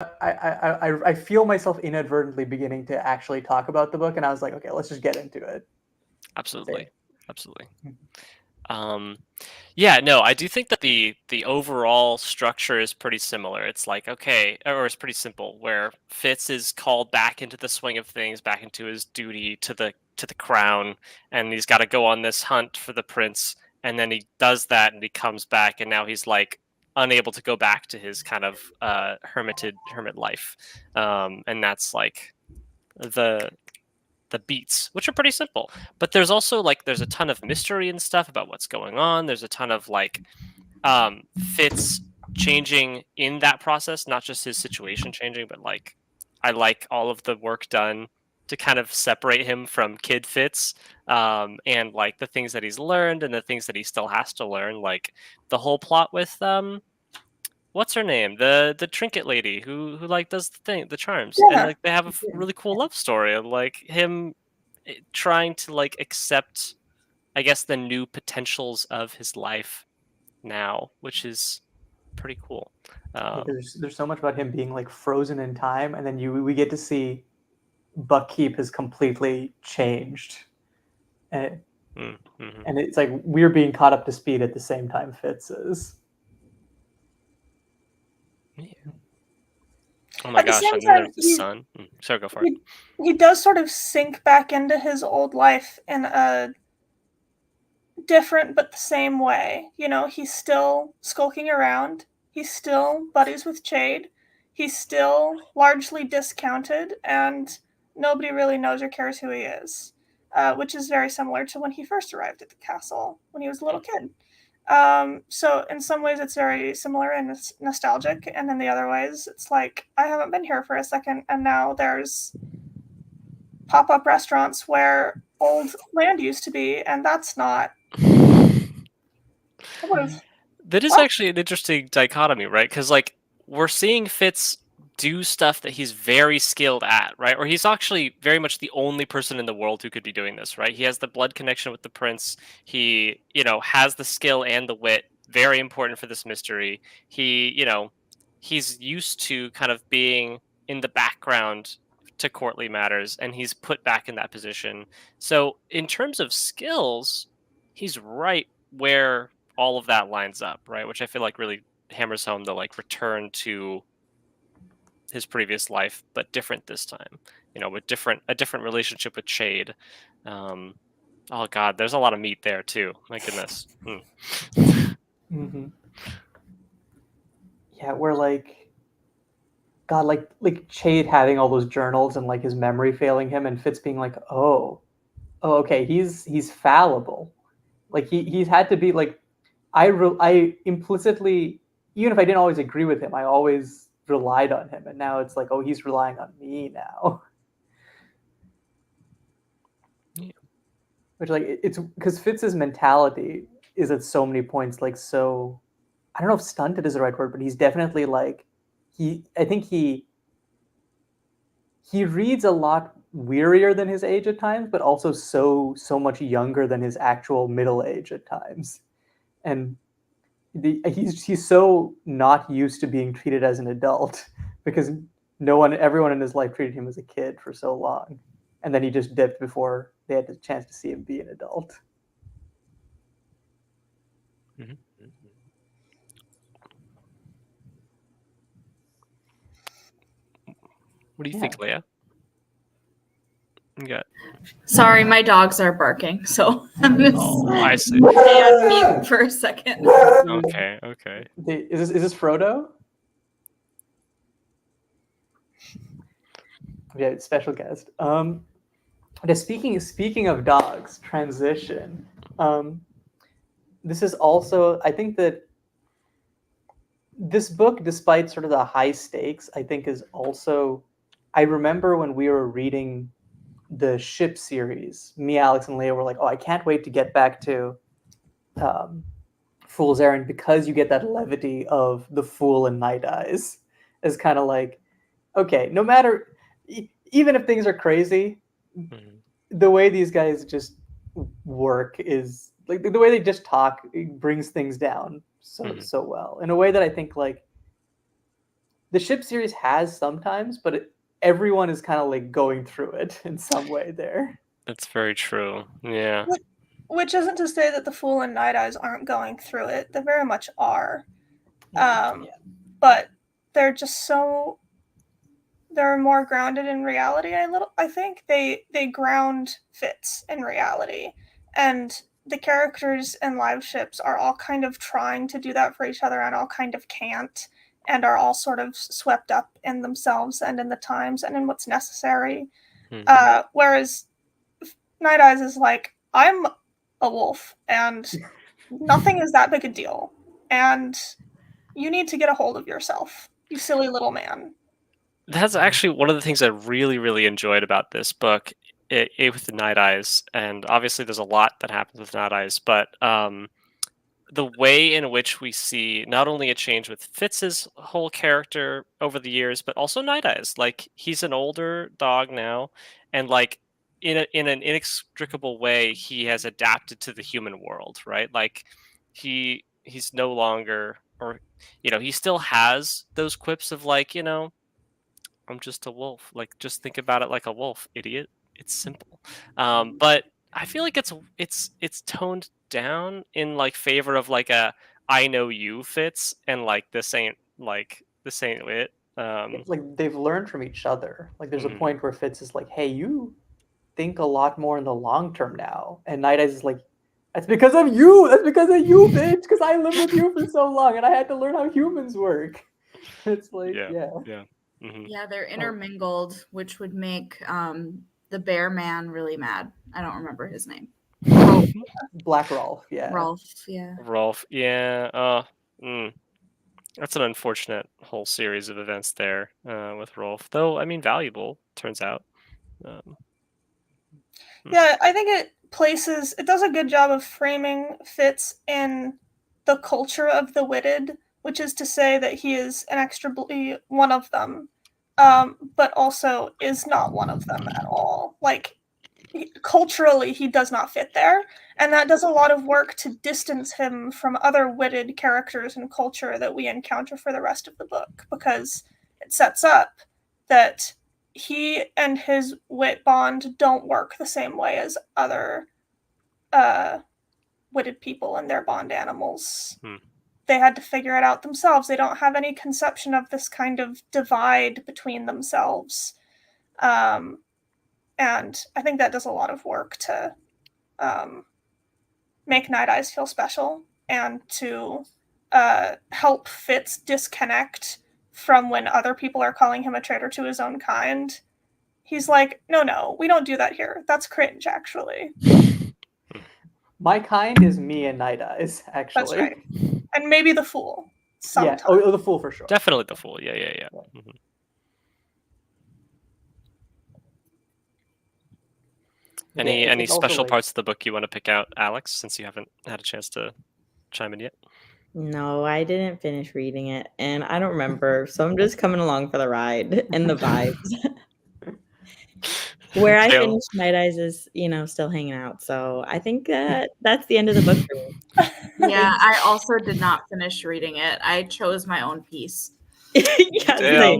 I feel myself inadvertently beginning to actually talk about the book, and I was like, okay, let's just get into it. Absolutely. Yeah, no, I do think that the overall structure is pretty similar. It's like, okay, or it's pretty simple, where Fitz is called back into the swing of things, back into his duty to the crown, and he's got to go on this hunt for the prince, and then he does that, and he comes back, and now he's like unable to go back to his kind of hermit life, and that's like the the beats, which are pretty simple. But there's also like there's a ton of mystery and stuff about what's going on. There's a ton of like Fitz changing in that process, not just his situation changing, but like I like all of the work done to kind of separate him from Kid Fitz, and like the things that he's learned and the things that he still has to learn, like the whole plot with what's her name, the trinket lady who like does the charms, and Yeah. like they have a really cool love story of like him trying to like accept, I guess, the new potentials of his life now, which is pretty cool. There's so much about him being like frozen in time, and then we get to see Buckkeep has completely changed, and Mm-hmm. and it's like we're being caught up to speed at the same time Fitz is. Yeah. Oh my At the gosh, same and then time, there's the sun. Sorry, go for it. he does sort of sink back into his old life in a different but the same way. You know, he's still skulking around. He's still buddies with Chade. He's still largely discounted, and nobody really knows or cares who he is, which is very similar to when he first arrived at the castle when he was a little kid. So in some ways it's very similar and it's nostalgic, and in the other ways it's like I haven't been here for a second, and now there's pop-up restaurants where old land used to be, and that's not That is actually an interesting dichotomy, right? Because like we're seeing Fitz do stuff that he's very skilled at, right? Or he's actually very much the only person in the world who could be doing this, right? He has the blood connection with the prince. He, has the skill and the wit, very important for this mystery. He, he's used to kind of being in the background to courtly matters, and he's put back in that position. So in terms of skills, he's right where all of that lines up, right? Which I feel like really hammers home the like return to his previous life, but different this time. With a different relationship with Chade. Oh God, there's a lot of meat there too. My goodness. Mm-hmm. Yeah, we're like, God, like Chade having all those journals and like his memory failing him, and Fitz being like, oh, okay, he's fallible. Like he's had to be like, I implicitly, even if I didn't always agree with him, I always relied on him, and now it's like, oh, he's relying on me now. Yeah. Which like it's because Fitz's mentality is at so many points like so, I don't know if stunted is the right word, but he's definitely like I think he reads a lot wearier than his age at times, but also so much younger than his actual middle age at times, and he's so not used to being treated as an adult because everyone in his life treated him as a kid for so long, and then he just dipped before they had the chance to see him be an adult. Mm-hmm. What do you think, Leia? Yeah. Sorry, my dogs are barking, so I'm just I see. stay on mute for a second. Okay. Is this Frodo? Yeah, special guest. Speaking of dogs, transition. This is also, I think that this book, despite sort of the high stakes, I think is also, I remember when we were reading the ship series, me, Alex, and Leah were like, oh, I can't wait to get back to Fool's Errand, because you get that levity of the Fool and Night Eyes. As kind of like, okay, no matter, even if things are crazy, the way these guys just work is like the way they just talk, it brings things down so well in a way that I think like the ship series has sometimes, but everyone is kind of like going through it in some way there. That's very true. Yeah. Which isn't to say that the Fool and Night Eyes aren't going through it. They very much are. Yeah. But they're just so they're more grounded in reality. I think they ground Fitz in reality, and the characters in Live Ships are all kind of trying to do that for each other and all kind of can't, and are all sort of swept up in themselves and in the times and in what's necessary. Whereas Night Eyes is like, I'm a wolf and nothing is that big a deal, and you need to get a hold of yourself, you silly little man. That's actually one of the things I really, really enjoyed about this book, with the Night Eyes, and obviously there's a lot that happens with Night Eyes, but the way in which we see not only a change with Fitz's whole character over the years, but also Night Eyes. Like, he's an older dog now, and like in an inextricable way, he has adapted to the human world, right? Like he's no longer, or he still has those quips of like, I'm just a wolf. Like, just think about it like a wolf, idiot. It's simple. But I feel like it's toned down in like favor of like a I know you Fitz, and like this ain't it. It's like they've learned from each other. Like there's a point where Fitz is like, "Hey, you think a lot more in the long term now," and Night Eyes is like, "That's because of you. That's because of you, bitch. Because I lived with you for so long, and I had to learn how humans work." It's like, yeah. Mm-hmm. Yeah, they're intermingled, which would make the bear man really mad. I don't remember his name. Black Rolf, yeah. Rolf, yeah. Rolf, yeah. That's an unfortunate whole series of events there with Rolf. Though, I mean, valuable, turns out. Yeah, I think it does a good job of framing Fitz in the culture of the Witted, which is to say that he is inextricably one of them, but also is not one of them at all. Like, culturally, he does not fit there, and that does a lot of work to distance him from other Witted characters and culture that we encounter for the rest of the book, because it sets up that he and his wit bond don't work the same way as other witted people and their bond animals. They had to figure it out themselves. They don't have any conception of this kind of divide between themselves. And I think that does a lot of work to make Night Eyes feel special and to help Fitz disconnect from when other people are calling him a traitor to his own kind. He's like, no, we don't do that here. That's cringe, actually. My kind is me and Night Eyes, actually. That's right. And maybe the Fool. Sometime. Yeah, oh, the Fool for sure. Definitely the Fool. Yeah. Mm-hmm. Any special parts of the book you want to pick out, Alex, since you haven't had a chance to chime in yet? No, I didn't finish reading it, and I don't remember, so I'm just coming along for the ride and the vibes. Where I finished Night Eyes is, still hanging out, so I think that's the end of the book for me. Yeah, I also did not finish reading it. I chose my own piece. Yeah,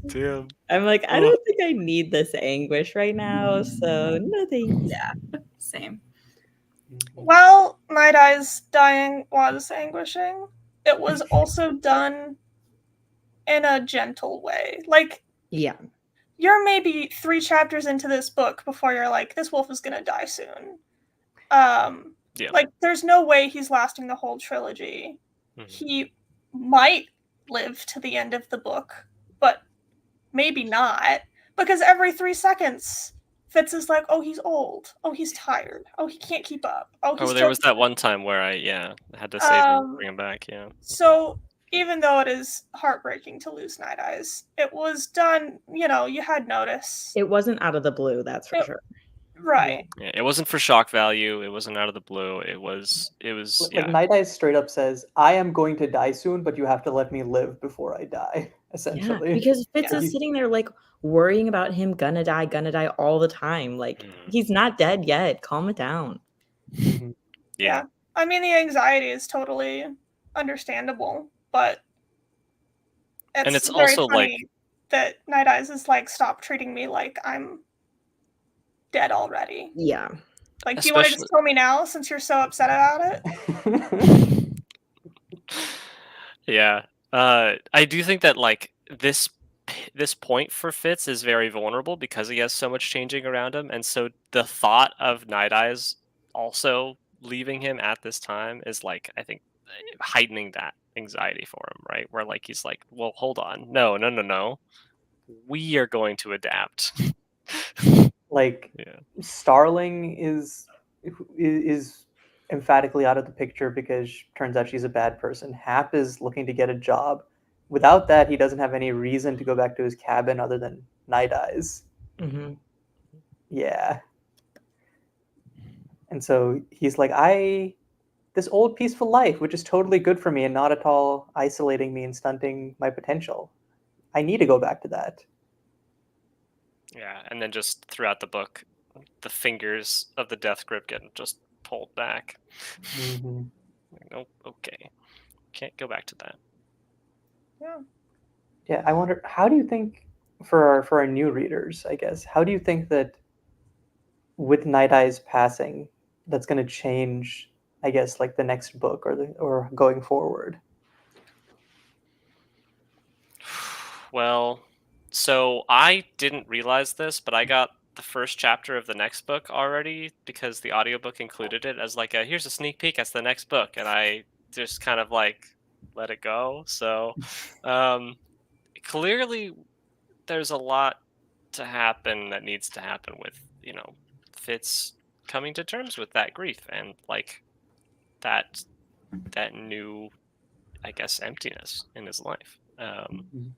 Damn. I'm like, I don't think I need this anguish right now, so nothing. Yeah, same. While Night Eyes dying was anguishing, it was also done in a gentle way. Like, yeah, you're maybe 3 chapters into this book before you're like, this wolf is gonna die soon. Like, there's no way he's lasting the whole trilogy. He might live to the end of the book, but maybe not, because every 3 seconds Fitz is like, oh, he's old, oh, he's tired, oh, he can't keep up, there was that one time where I had to save him, bring him back. So even though it is heartbreaking to lose Night Eyes, it was done, you had notice. It wasn't out of the blue, that's for sure. Right. Yeah, it wasn't for shock value. It wasn't out of the blue. It was. Like, Night Eyes straight up says, "I am going to die soon, but you have to let me live before I die." Essentially, because Fitz is sitting there like worrying about him gonna die all the time. Like, he's not dead yet. Calm it down. Yeah. I mean, the anxiety is totally understandable, but And it's very also, funny like- that Night Eyes is like, stop treating me like I'm dead already. Yeah. Like, do you want to Especially- just kill me now since you're so upset about it? Yeah. I do think that, like, this point for Fitz is very vulnerable because he has so much changing around him, and so the thought of Night Eyes also leaving him at this time is, like, I think heightening that anxiety for him, right? Where, like, he's like, well, hold on, no, we are going to adapt. Like, Yeah. Starling is emphatically out of the picture because turns out she's a bad person. Hap is looking to get a job. Without that, he doesn't have any reason to go back to his cabin other than Night Eyes. Mm-hmm. Yeah. And so he's like, this old peaceful life, which is totally good for me and not at all isolating me and stunting my potential. I need to go back to that. Yeah, and then just throughout the book, the fingers of the death grip get just pulled back. Mm-hmm. Like, nope, okay. Can't go back to that. Yeah. Yeah, I wonder, how do you think, for our new readers, I guess, how do you think that with Night Eyes passing, that's going to change, I guess, like the next book or going forward? Well, so I didn't realize this, but I got the first chapter of the next book already because the audiobook included it as like here's a sneak peek as the next book, and I just kind of like let it go. So clearly there's a lot to happen that needs to happen with, Fitz coming to terms with that grief and like that new, I guess, emptiness in his life.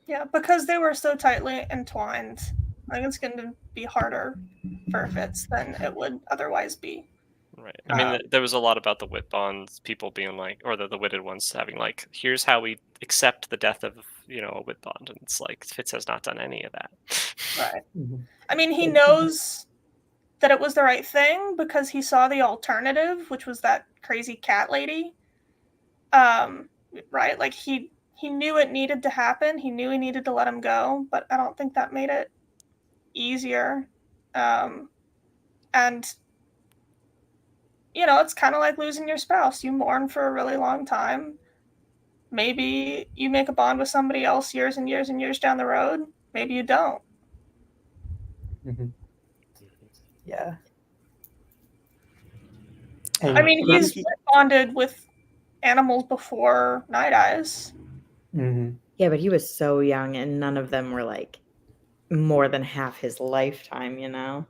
Yeah, because they were so tightly entwined. I think it's going to be harder for Fitz than it would otherwise be. Right. I mean, there was a lot about the wit bonds, people being like, or the witted ones having like, here's how we accept the death of, a wit bond. And it's like, Fitz has not done any of that. Right. Mm-hmm. I mean, he knows that it was the right thing because he saw the alternative, which was that crazy cat lady. Right? Like, he knew it needed to happen. He knew he needed to let him go, but I don't think that made it easier. And it's kind of like losing your spouse. You mourn for a really long time. Maybe you make a bond with somebody else years and years and years down the road. Maybe you don't. Mm-hmm. Yeah. I mean, he's bonded with animals before Night Eyes. Mm-hmm. Yeah, but he was so young, and none of them were like more than half his lifetime,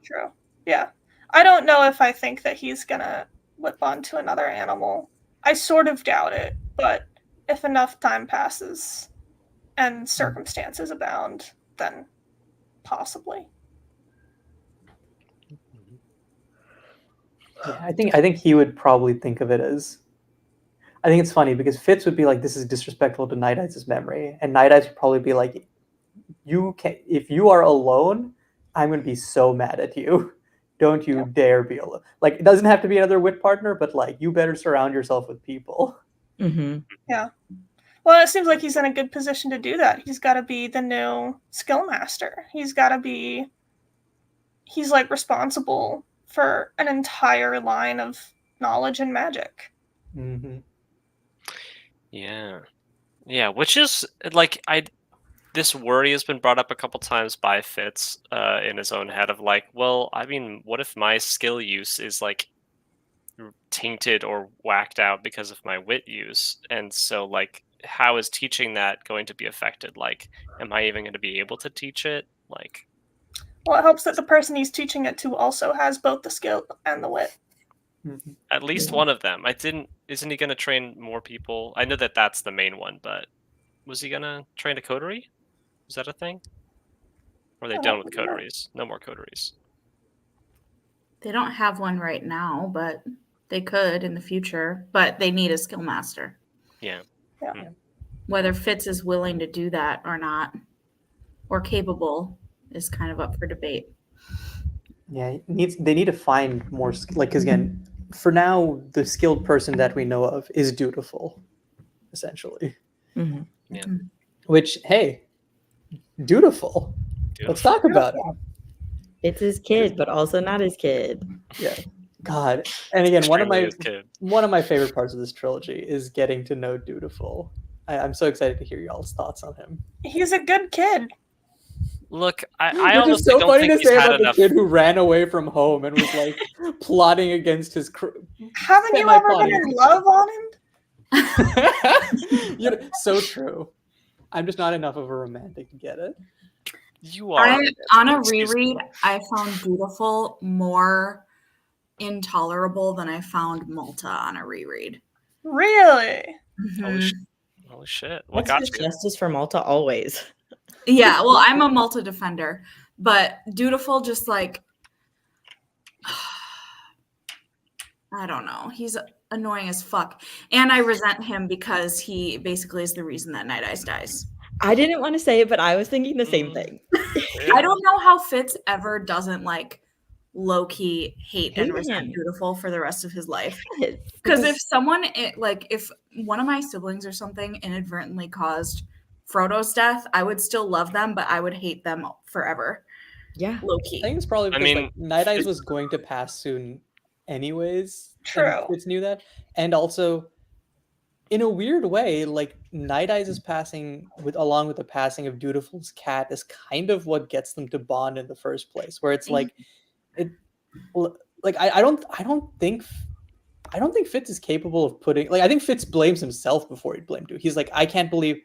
True. Yeah. I don't know if I think that he's gonna whip onto another animal. I sort of doubt it, but if enough time passes and circumstances abound, then possibly. Yeah, I think he would probably think of it as. I think it's funny because Fitz would be like, "This is disrespectful to Night Eyes' memory," and Night Eyes would probably be like, "You can, if you are alone, I'm going to be so mad at you. Don't you dare be alone." Like, it doesn't have to be another wit partner, but like, you better surround yourself with people. Mm-hmm. Yeah. Well, it seems like he's in a good position to do that. He's got to be the new skill master. He's like responsible for an entire line of knowledge and magic. Mm-hmm. Yeah, which is like this worry has been brought up a couple times by Fitz in his own head of like, well, I mean, what if my skill use is like tainted or whacked out because of my wit use? And so like, how is teaching that going to be affected? Like, am I even going to be able to teach it? Like, well, it helps that the person he's teaching it to also has both the skill and the wit. Mm-hmm. At least one of them. Isn't he going to train more people? I know that that's the main one, but was he going to train a coterie? Is that a thing? Or are they done with coteries? No more coteries. They don't have one right now, but they could in the future. But they need a skill master. Yeah. Whether Fitz is willing to do that or not, or capable, is kind of up for debate. Yeah, they need to find more because again, for now, the skilled person that we know of is dutiful, essentially. Mm-hmm. Yeah. Which, hey, dutiful. Let's talk about it. It's his kid, but also not his kid. Yeah. God. And again, one of Extremely his kid. my favorite parts of this trilogy is getting to know Dutiful. I'm so excited to hear y'all's thoughts on him. He's a good kid. Look, I Which is honestly so don't funny think to he's say had about the enough. kid who ran away from home and was like plotting against his Haven't you ever been semi-plotting. in love on him? So true. I'm just not enough of a romantic to get it. You are On a Excuse me. reread, I found Dutiful more intolerable than I found Malta on a reread. Really? Holy shit! What What's got you? justice for Malta always? Yeah, well, I'm a Malta defender, but Dutiful just like I don't know. He's annoying as fuck. And I resent him because he basically is the reason that Night Eyes dies. I didn't want to say it, but I was thinking the same Mm. thing. I don't know how Fitz ever doesn't like low-key hate and Hate resent him. Dutiful for the rest of his life. Yes, Because if someone, if one of my siblings or something inadvertently caused Frodo's death, I would still love them, but I would hate them forever. yeah, I Low-key. think it's probably I because mean, like Night Eyes it's- was going to pass soon anyways. True. And Fitz knew that. And also, in a weird way, like Night Eyes is passing along with the passing of Dutiful's cat is kind of what gets them to bond in the first place. Where it's like I don't think Fitz is capable of putting I think Fitz blames himself before he blamed you. He's like, I can't believe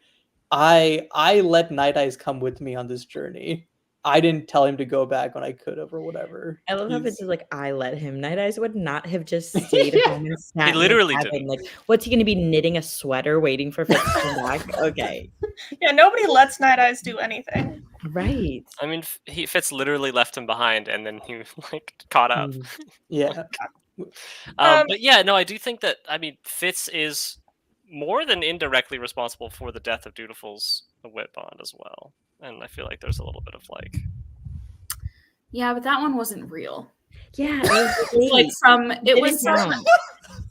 I let Night Eyes come with me on this journey. I didn't tell him to go back when I could have or whatever. I love how He's- Fitz is like, I let him. Night Eyes would not have just stayed home and sat in the literally cabin. didn't. Like, what's he going to be knitting a sweater waiting for Fitz to come back? Okay, Yeah, nobody lets Night Eyes do anything. right. I mean, Fitz literally left him behind, and then he like caught up. Yeah. But yeah, no, I do think that Fitz is more than indirectly responsible for the death of Dutiful's wit bond as well, and I feel like there's a little bit of like, Yeah, but that one wasn't real. Yeah, it was Like fake.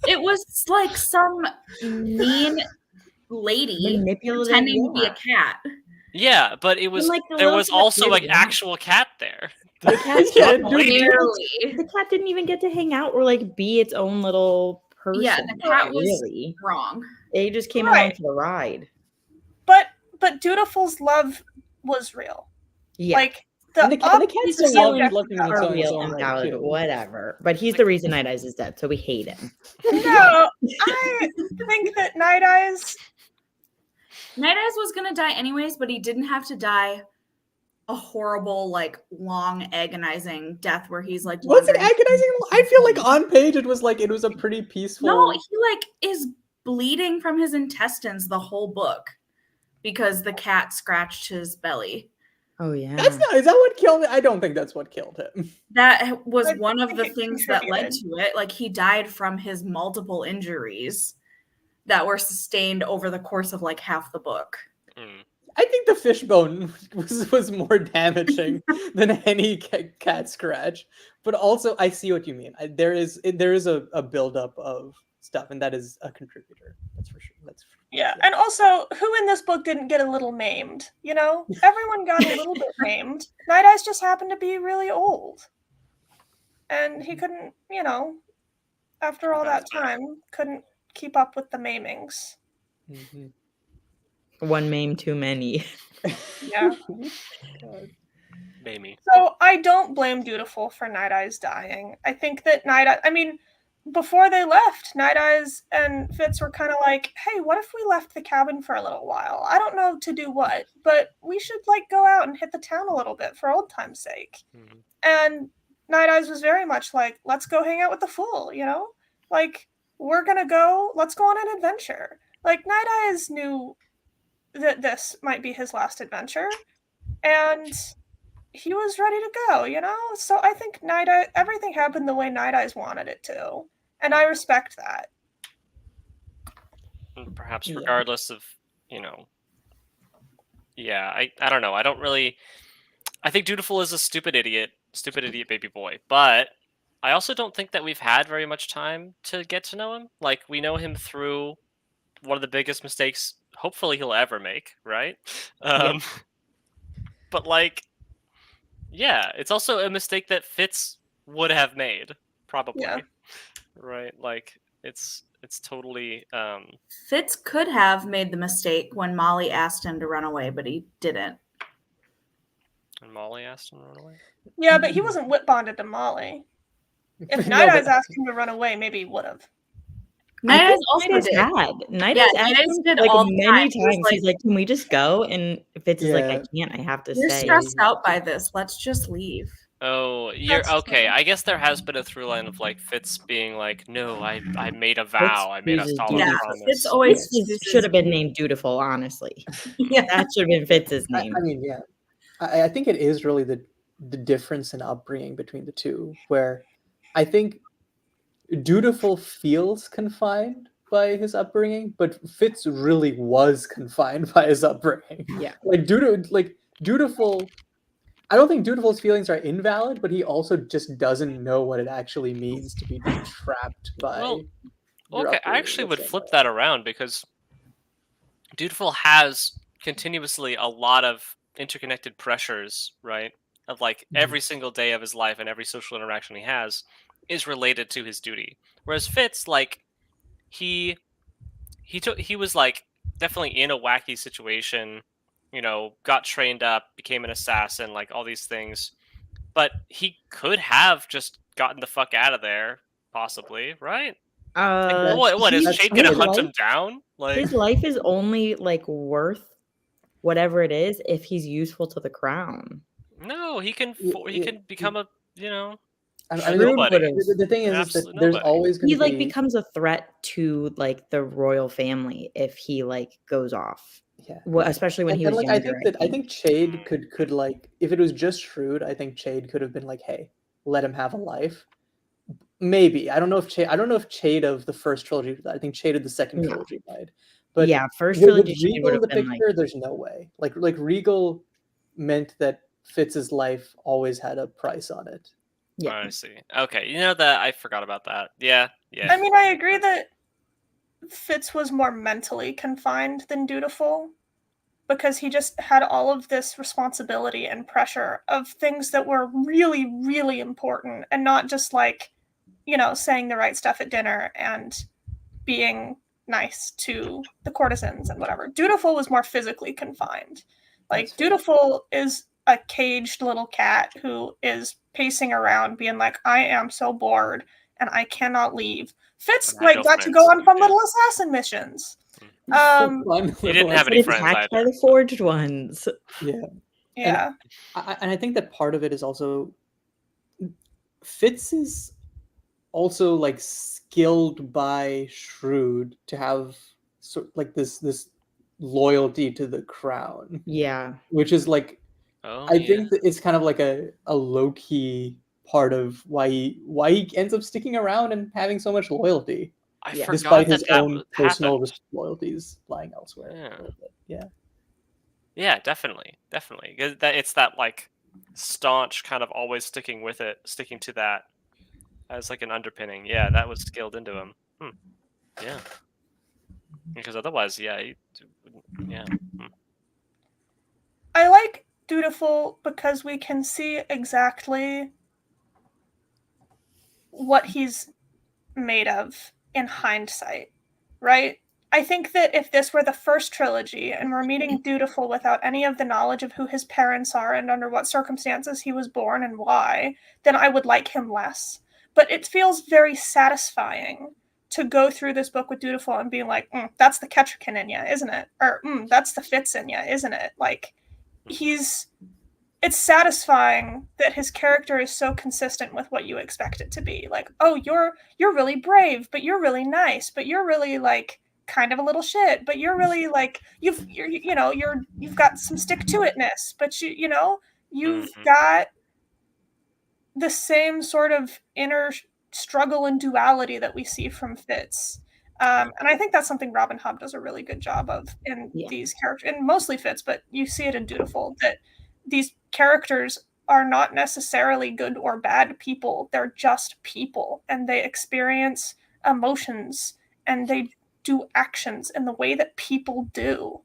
it was like some mean lady Manipulative. pretending to be a cat. yeah, but it was like, the there little was cat also did like it. actual cat there. The cat, Yeah, Clearly. the cat didn't even get to hang out or like be its own little person. Yeah, the cat was really wrong. It just came along Right. for the ride. But Dutiful's love was real. Yeah, Like the And the cat opposite still loved subject looking at of its are own, real and right, valid, too. whatever. But he's the reason Night Eyes is dead, so we hate him. No, I think that Night Eyes. Night Eyes was gonna die anyways, but he didn't have to die a horrible, like long, agonizing death where he's like Was it wondering- agonizing? I feel like on page it was a pretty peaceful. No, he like is bleeding from his intestines the whole book because the cat scratched his belly. Oh yeah, That's not. Is that what killed him? I don't think that's what killed him. That was I one of think the it things that led contributed. to it. Like he died from his multiple injuries that were sustained over the course of like half the book. Mm. I think the fishbone was more damaging than any cat scratch. But also, I see what you mean. There is a buildup of stuff, and that is a contributor. That's for sure. Yeah, and also, who in this book didn't get a little maimed? You know, everyone got a little bit maimed. Night Eyes just happened to be really old, and he couldn't, you know, after all that That's fair. time, couldn't keep up with the maimings. Mhm. one maim too many. Yeah. God. Maybe. So I don't blame Dutiful for Night Eyes dying. I think that before they left, Night Eyes and Fitz were kind of like, hey, what if we left the cabin for a little while? I don't know to do what, but we should like go out and hit the town a little bit for old time's sake. Mhm. And Night Eyes was very much like, let's go hang out with the fool, you know? Like, let's go on an adventure. Like, Night Eyes knew that this might be his last adventure, and he was ready to go, you know? So I think everything happened the way Night Eyes wanted it to. And I respect that. And perhaps Yeah. regardless of, yeah, I don't know. I don't really. I think Dutiful is a stupid idiot baby boy. But I also don't think that we've had very much time to get to know him. Like, we know him through one of the biggest mistakes hopefully he'll ever make, right? But like, yeah, it's also a mistake that Fitz would have made, probably. Yeah. Right? Like, it's totally Fitz could have made the mistake when Molly asked him to run away, but he didn't. and Molly asked him to run away. Yeah, but he wasn't whip bonded to Molly. If No, Night but- Eyes asked him to run away, maybe he would have. Night I Eyes think also Night Eyes did. had. Night Yeah, Eyes Night asked Eyes him, did like, all the many time. He was times. He's like, "Can we just go?" And Fitz is like, "I Yeah. can't. I have to You're stay." stressed out by this. Let's just leave. Oh, you're That's okay. true. I guess there has been a through line of like Fitz being like, "No, I made a vow. I made a chooses solemn Yeah, promise." Fitz always Fitz chooses should have been named Dutiful, honestly. Yeah. That should have been Fitz's name. I mean, yeah, I think it is really the difference in upbringing between the two, where I think Dutiful feels confined by his upbringing, but Fitz really was confined by his upbringing. Yeah. Like Dutiful. I don't think Dutiful's feelings are invalid, but he also just doesn't know what it actually means to be trapped by. Well, your okay, I upbringing actually the would same flip way. that around because Dutiful has continuously a lot of interconnected pressures, right? Of like Mhm. every single day of his life and every social interaction he has is related to his duty. Whereas Fitz, like, he was like definitely in a wacky situation, you know, got trained up, became an assassin, like all these things. But he could have just gotten the fuck out of there, possibly, right? Like, what is that's Shade true. gonna His hunt him down? Like, His life is only like worth whatever it is if he's useful to the crown. no, he can he Yeah, can become a, you know, I a mean, nobody. the thing An is that absolute there's nobody. always going He to like be becomes a threat to like the royal family if he like goes off. yeah. Well, especially when he And was like I younger. think Chade could like, if it was just Shrewd, I think Chade could have been like, hey, let him have a life. Maybe I don't know if Chade of the first trilogy. I think Chade of the second No. trilogy died. But yeah, first with trilogy Shade would Regal in have the been like picture, there's no way. Like Regal meant that Fitz's life always had a price on it. yeah. I see. Okay, you know that I forgot about that. Yeah. I mean, I agree that Fitz was more mentally confined than Dutiful because he just had all of this responsibility and pressure of things that were really, really important and not just like, you know, saying the right stuff at dinner and being nice to the courtesans and whatever. Dutiful was more physically confined. Like, That's fair. Dutiful is a caged little cat who is pacing around being like, I am so bored and I cannot leave. Fitz And I had like no got to friends. go on fun Yeah. little assassin missions. He didn't have any friends Attacked by either. the forged ones. Yeah. Yeah. And I think that part of it is also Fitz is also like skilled by Shrewd to have sort like this loyalty to the crown, Yeah. which is like Oh, I yeah. think that it's kind of like a low key part of why he ends up sticking around and having so much loyalty, I Yeah. forgot despite that his own personal happened. loyalties lying elsewhere. Yeah. a little bit. Yeah. Yeah, definitely. 'Cause it's that like staunch kind of always sticking to that as like an underpinning. Yeah, that was skilled into him. Yeah. Because otherwise, yeah, yeah. I like Dutiful because we can see exactly what he's made of in hindsight, right? I think that if this were the first trilogy and we're meeting Dutiful without any of the knowledge of who his parents are and under what circumstances he was born and why, then I would like him less. But it feels very satisfying to go through this book with Dutiful and be like, that's the Kettrican in you, isn't it? Or that's the Fitz in you, isn't it? Like, it's satisfying that his character is so consistent with what you expect it to be. Like, oh, you're really brave, but you're really nice, but you're really like kind of a little shit, but you're really like you've got some stick to itness, but you've got the same sort of inner struggle and duality that we see from Fitz. And I think that's something Robin Hobb does a really good job of in these characters, and mostly Fitz, but you see it in Dutiful, that these characters are not necessarily good or bad people. They're just people, and they experience emotions, and they do actions in the way that people do.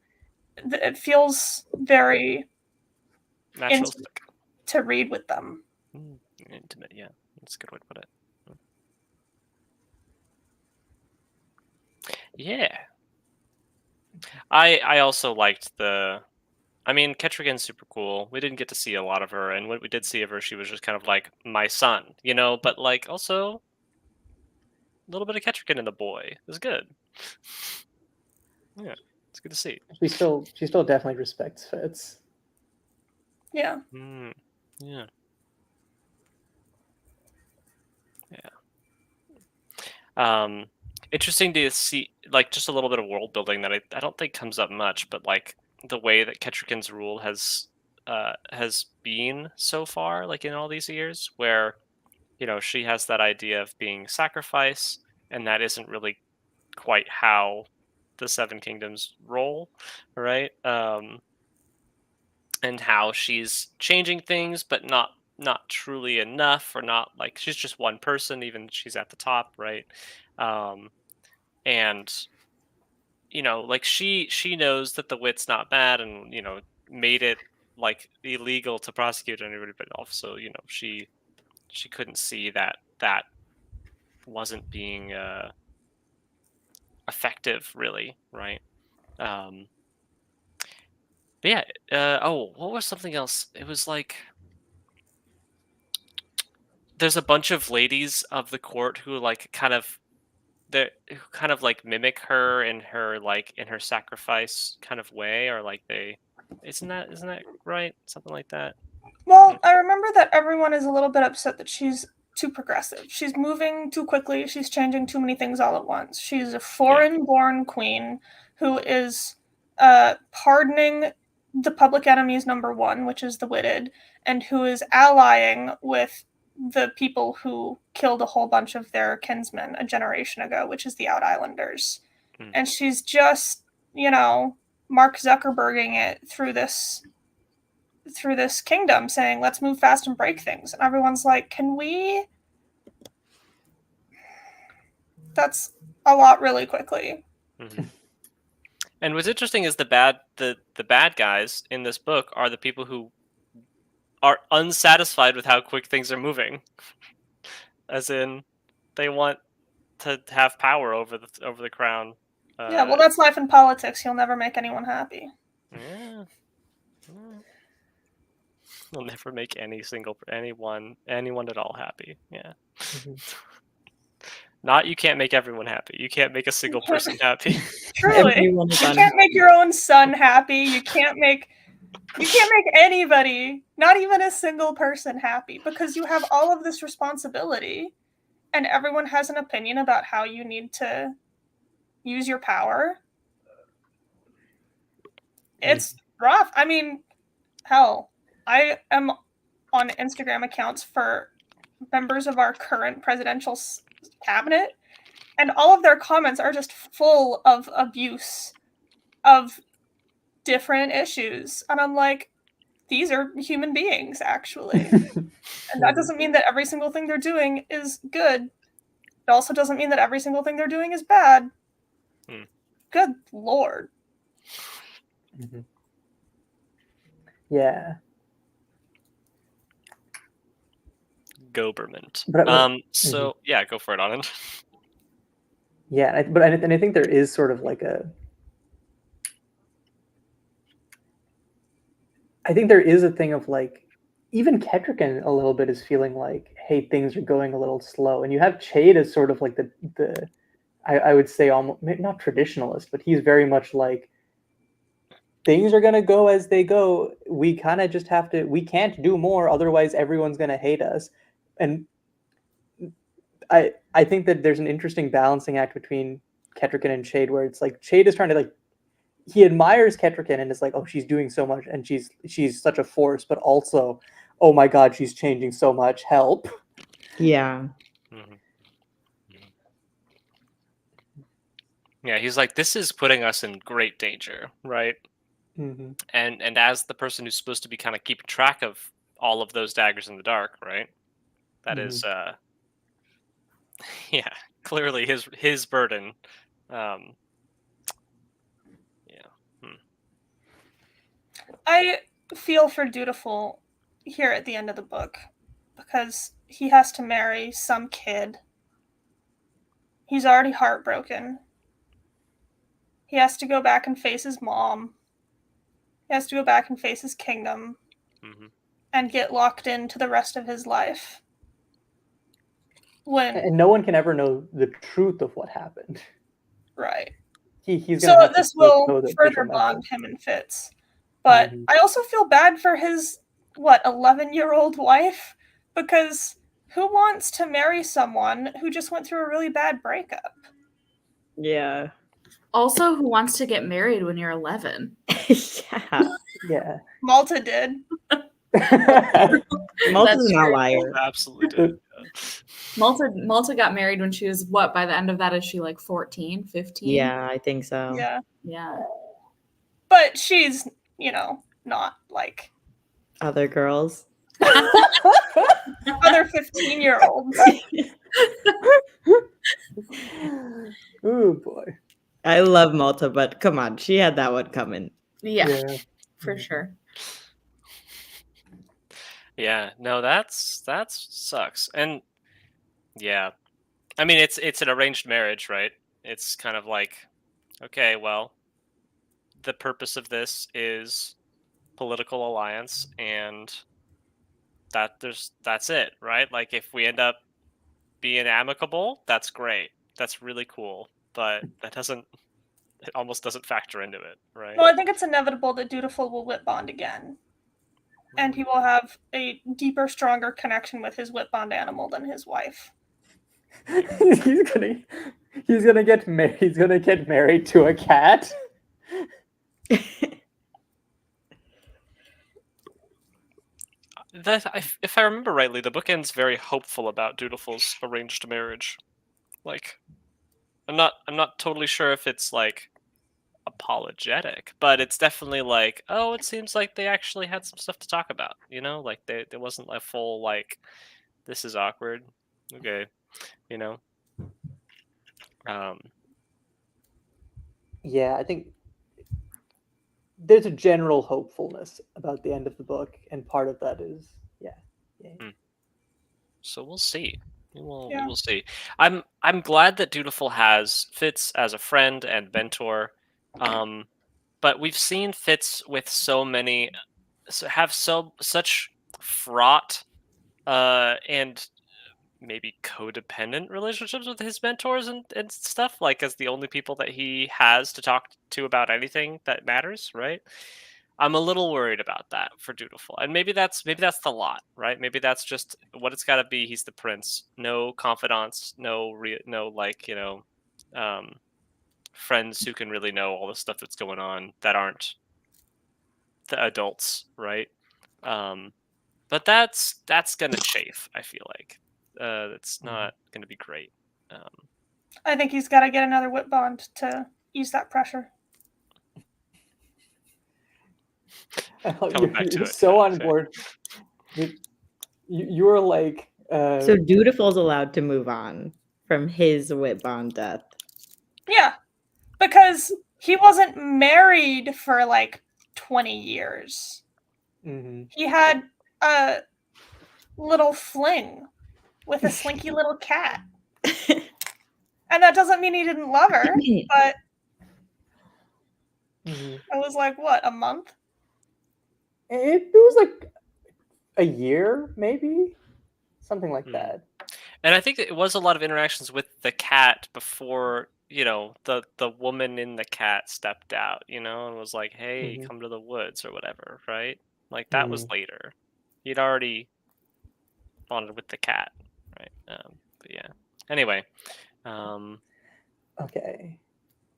It feels very Naturalistic. to read with them. Intimate, yeah. That's a good way to put it. Yeah. I also liked Ketrigan's super cool. We didn't get to see a lot of her, and when we did see of her, she was just kind of like my son, but like also a little bit of Ketrigan in the boy. It was good. Yeah, it's good to see. She still definitely respects Fitz. Yeah. Yeah. Interesting to see, like, just a little bit of world building that I don't think comes up much, but like the way that Ketrigan's rule has been so far, like in all these years, where she has that idea of being sacrifice, and that isn't really quite how the Seven Kingdoms roll, right? And how she's changing things, but not truly enough, or not like she's just one person, even she's at the top, right? And like she knows that the wit's not bad, and made it like illegal to prosecute anybody, but also she couldn't see that wasn't being effective, really, right? But yeah, what was something else? It was like there's a bunch of ladies of the court who like who kind of like mimic her in her sacrifice kind of way, or like they isn't that right? Something like that. Well, I remember that everyone is a little bit upset that she's too progressive. She's moving too quickly. She's changing too many things all at once. She's a foreign-born queen who is pardoning the public enemies number one, which is the Witted, and who is allying with the people who killed a whole bunch of their kinsmen a generation ago, which is the Out Islanders. And she's just, Mark Zuckerberging it through this kingdom, saying, let's move fast and break things. And everyone's like, can we? That's a lot really quickly. And what's interesting is the bad guys in this book are the people who are unsatisfied with how quick things are moving. As in, they want to have power over the crown. Yeah, well, that's life in politics. You'll never make anyone happy. Yeah. You'll never make anyone at all happy. Yeah. You can't make everyone happy. You can't make a single person happy. Truly. You can't make your own son happy. You can't make anybody, not even a single person, happy, because you have all of this responsibility and everyone has an opinion about how you need to use your power. It's rough. I mean, hell, I am on Instagram accounts for members of our current presidential cabinet, and all of their comments are just full of abuse of different issues. And I'm like, these are human beings, actually. And that doesn't mean that every single thing they're doing is good. It also doesn't mean that every single thing they're doing is bad. Good Lord. Yeah. Goberment. So yeah, go for it, Anand. Yeah, and I think there is sort of like I think there is a thing of like, even Ketrigan a little bit is feeling like, hey, things are going a little slow. And you have Chade as sort of like the I would say almost, not traditionalist, but he's very much like, things are going to go as they go. We kind of just have to, we can't do more, otherwise everyone's going to hate us. And I think that there's an interesting balancing act between Ketrigan and Chade, where it's like Chade is trying to like, he admires Ketrigan and is like, oh, she's doing so much and she's such a force, but also, oh my God, she's changing so much. Help. Yeah. Yeah, he's like, this is putting us in great danger, right? And as the person who's supposed to be kind of keeping track of all of those daggers in the dark, right? That is, yeah, clearly his burden. I feel for Dutiful here at the end of the book because he has to marry some kid. He's already heartbroken. He has to go back and face his mom. He has to go back and face his kingdom and get locked into the rest of his life. And no one can ever know the truth of what happened. Right. He's so gonna have this to will know the further official bond message. him and Fitz. But I also feel bad for his 11-year-old wife, because who wants to marry someone who just went through a really bad breakup? Yeah. Also, who wants to get married when you're 11? Yeah. Malta did. Malta's That's an true. outlier. Absolutely did. Malta got married when she was what? By the end of that, is she like 14, 15? Yeah, I think so. Yeah. But she's, not like Other girls. other 15-year-olds. Oh boy. I love Malta, but come on, she had that one coming. Yeah. For sure. Yeah, no, that sucks. And yeah. I mean, it's an arranged marriage, right? It's kind of like, okay, well, the purpose of this is political alliance, and that's it, right? Like, if we end up being amicable, that's great. That's really cool. But it almost doesn't factor into it, right? Well, I think it's inevitable that Dutiful will whip bond again. And he will have a deeper, stronger connection with his whip bond animal than his wife. He's gonna get married. He's gonna get married to a cat. If I remember rightly, the book ends very hopeful about Dutiful's arranged marriage. Like, I'm not totally sure if it's like apologetic, but it's definitely like, oh, it seems like they actually had some stuff to talk about. Like there wasn't a full like, this is awkward. Okay, Yeah, I think there's a general hopefulness about the end of the book, and part of that is So we'll see. We will see. I'm glad that Dutiful has Fitz as a friend and mentor, but we've seen Fitz with such fraught and maybe codependent relationships with his mentors and stuff, like as the only people that he has to talk to about anything that matters, right? I'm a little worried about that for Dutiful, and maybe that's the lot, right? Maybe that's just what it's got to be. He's the prince, no confidants, no friends who can really know all the stuff that's going on that aren't the adults, right? But that's gonna chafe. I feel like it's not gonna be great. I think he's got to get another whip bond to ease that pressure. You're so on board. You were like. So Dutiful's allowed to move on from his whip bond death. Yeah, because he wasn't married for like 20 years. Mm-hmm. He had a little fling with a slinky little cat. And that doesn't mean he didn't love her, but it was like, what, a month? It was like a year, maybe? Something like that. And I think it was a lot of interactions with the cat before, the woman in the cat stepped out, and was like, hey, come to the woods or whatever, right? Like, that was later. He'd already bonded with the cat, right? But yeah. Anyway. Okay.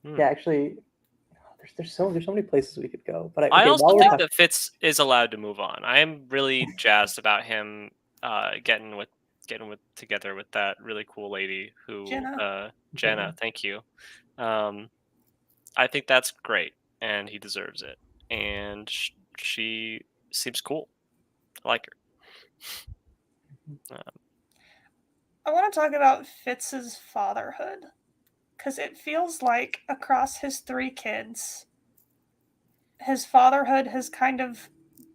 Yeah, actually, there's so many places we could go. But I also think that Fitz is allowed to move on. I am really jazzed about him getting together with that really cool lady who Jenna. Thank you. I think that's great, and he deserves it. And she seems cool. I like her. I want to talk about Fitz's fatherhood, because it feels like across his 3 kids, his fatherhood has kind of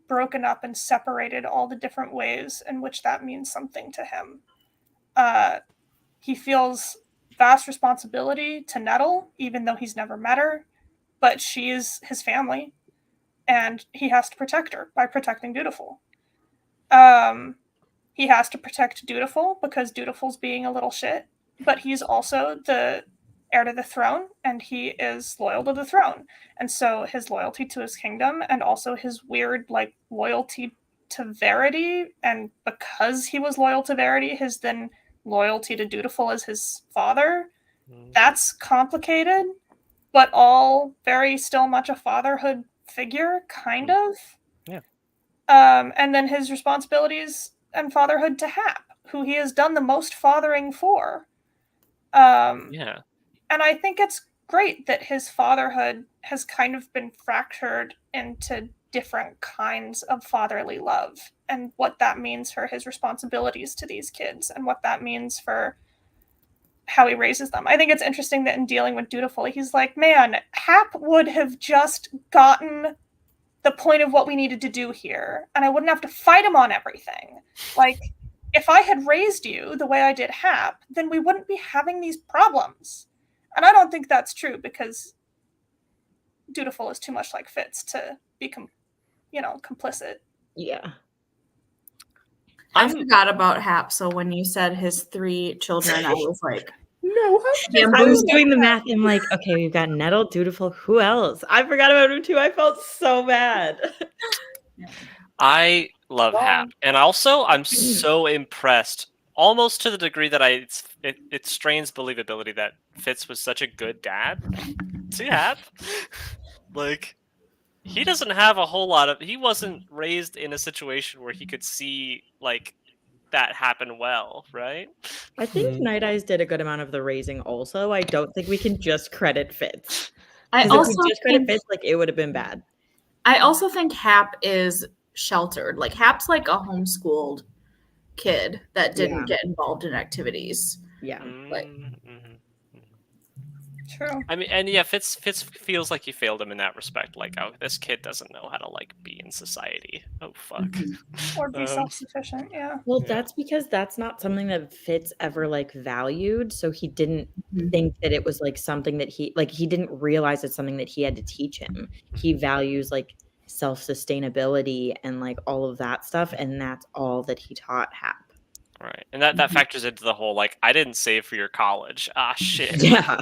broken up and separated all the different ways in which that means something to him. He feels vast responsibility to Nettle, even though he's never met her, but she is his family, and he has to protect her by protecting Dutiful. He has to protect Dutiful because Dutiful's being a little shit, but he's also the heir to the throne, and he is loyal to the throne. And so his loyalty to his kingdom, and also his weird, like, loyalty to Verity, and because he was loyal to Verity, his then loyalty to Dutiful as his father, that's complicated, but all very still much a fatherhood figure, kind of. Yeah. And then his responsibilities and fatherhood to Hap, who he has done the most fathering for. Yeah. And I think it's great that his fatherhood has kind of been fractured into different kinds of fatherly love, and what that means for his responsibilities to these kids, and what that means for how he raises them. I think it's interesting that in dealing with Dutiful, he's like, man, Hap would have just gotten the point of what we needed to do here, and I wouldn't have to fight him on everything. Like, if I had raised you the way I did Hap, then we wouldn't be having these problems. And I don't think that's true, because Dutiful is too much like Fitz to be complicit. Yeah. I forgot about Hap, so when you said his 3 children, I was like, No, I was doing the math. I'm like, okay, we've got Nettle, Dutiful. Who else? I forgot about him too. I felt so bad. I love Hap, and also I'm so impressed, almost to the degree that it strains believability that Fitz was such a good dad to Hap. Like, he doesn't have a whole lot of. He wasn't raised in a situation where he could see like that happen well, right? I think Night Eyes did a good amount of the raising also. I don't think we can just credit Fitz. I Because if also we just credit think, Fitz, like, it would have been bad. I also think Hap is sheltered. Like, Hap's like a homeschooled kid that didn't get involved in activities. Yeah. True. I mean, and yeah, Fitz feels like you failed him in that respect. Like, oh, this kid doesn't know how to like be in society. Oh fuck. Or be self-sufficient, yeah. Well, that's because that's not something that Fitz ever like valued. So he didn't think that it was like something that he didn't realize it's something that he had to teach him. He values like self-sustainability and like all of that stuff, and that's all that he taught Hap. Right, and that factors into the whole like, I didn't save for your college. Ah, shit. Yeah.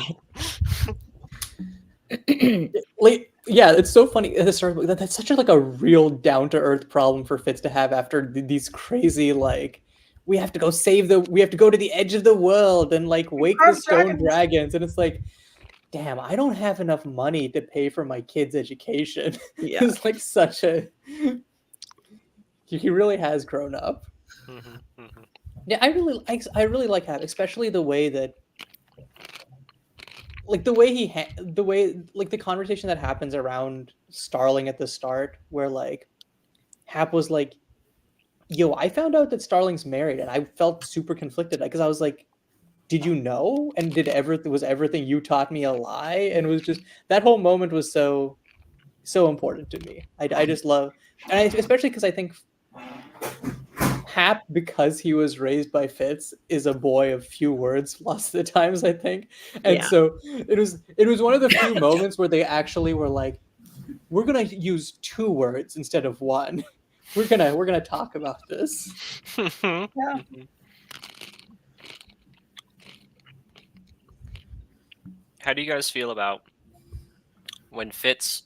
Like, yeah, it's so funny. That's such a real down to earth problem for Fitz to have after these crazy, like, we have to go to the edge of the world and like wake the stone dragons, and it's like, damn, I don't have enough money to pay for my kids' education. Yeah. It's like such a. He really has grown up. Yeah, I really like Hap, especially the way that, like, the conversation that happens around Starling at the start, where like Hap was like, "Yo, I found out that Starling's married," and I felt super conflicted because I was like, "Did you know? And was everything you taught me a lie?" And it was just that whole moment was so important to me. I just love, and especially because I think Hap, because he was raised by Fitz, is a boy of few words lots of the times, I think. And so it was one of the few moments where they actually were like, we're gonna use 2 words instead of 1. We're gonna talk about this. Yeah. How do you guys feel about when Fitz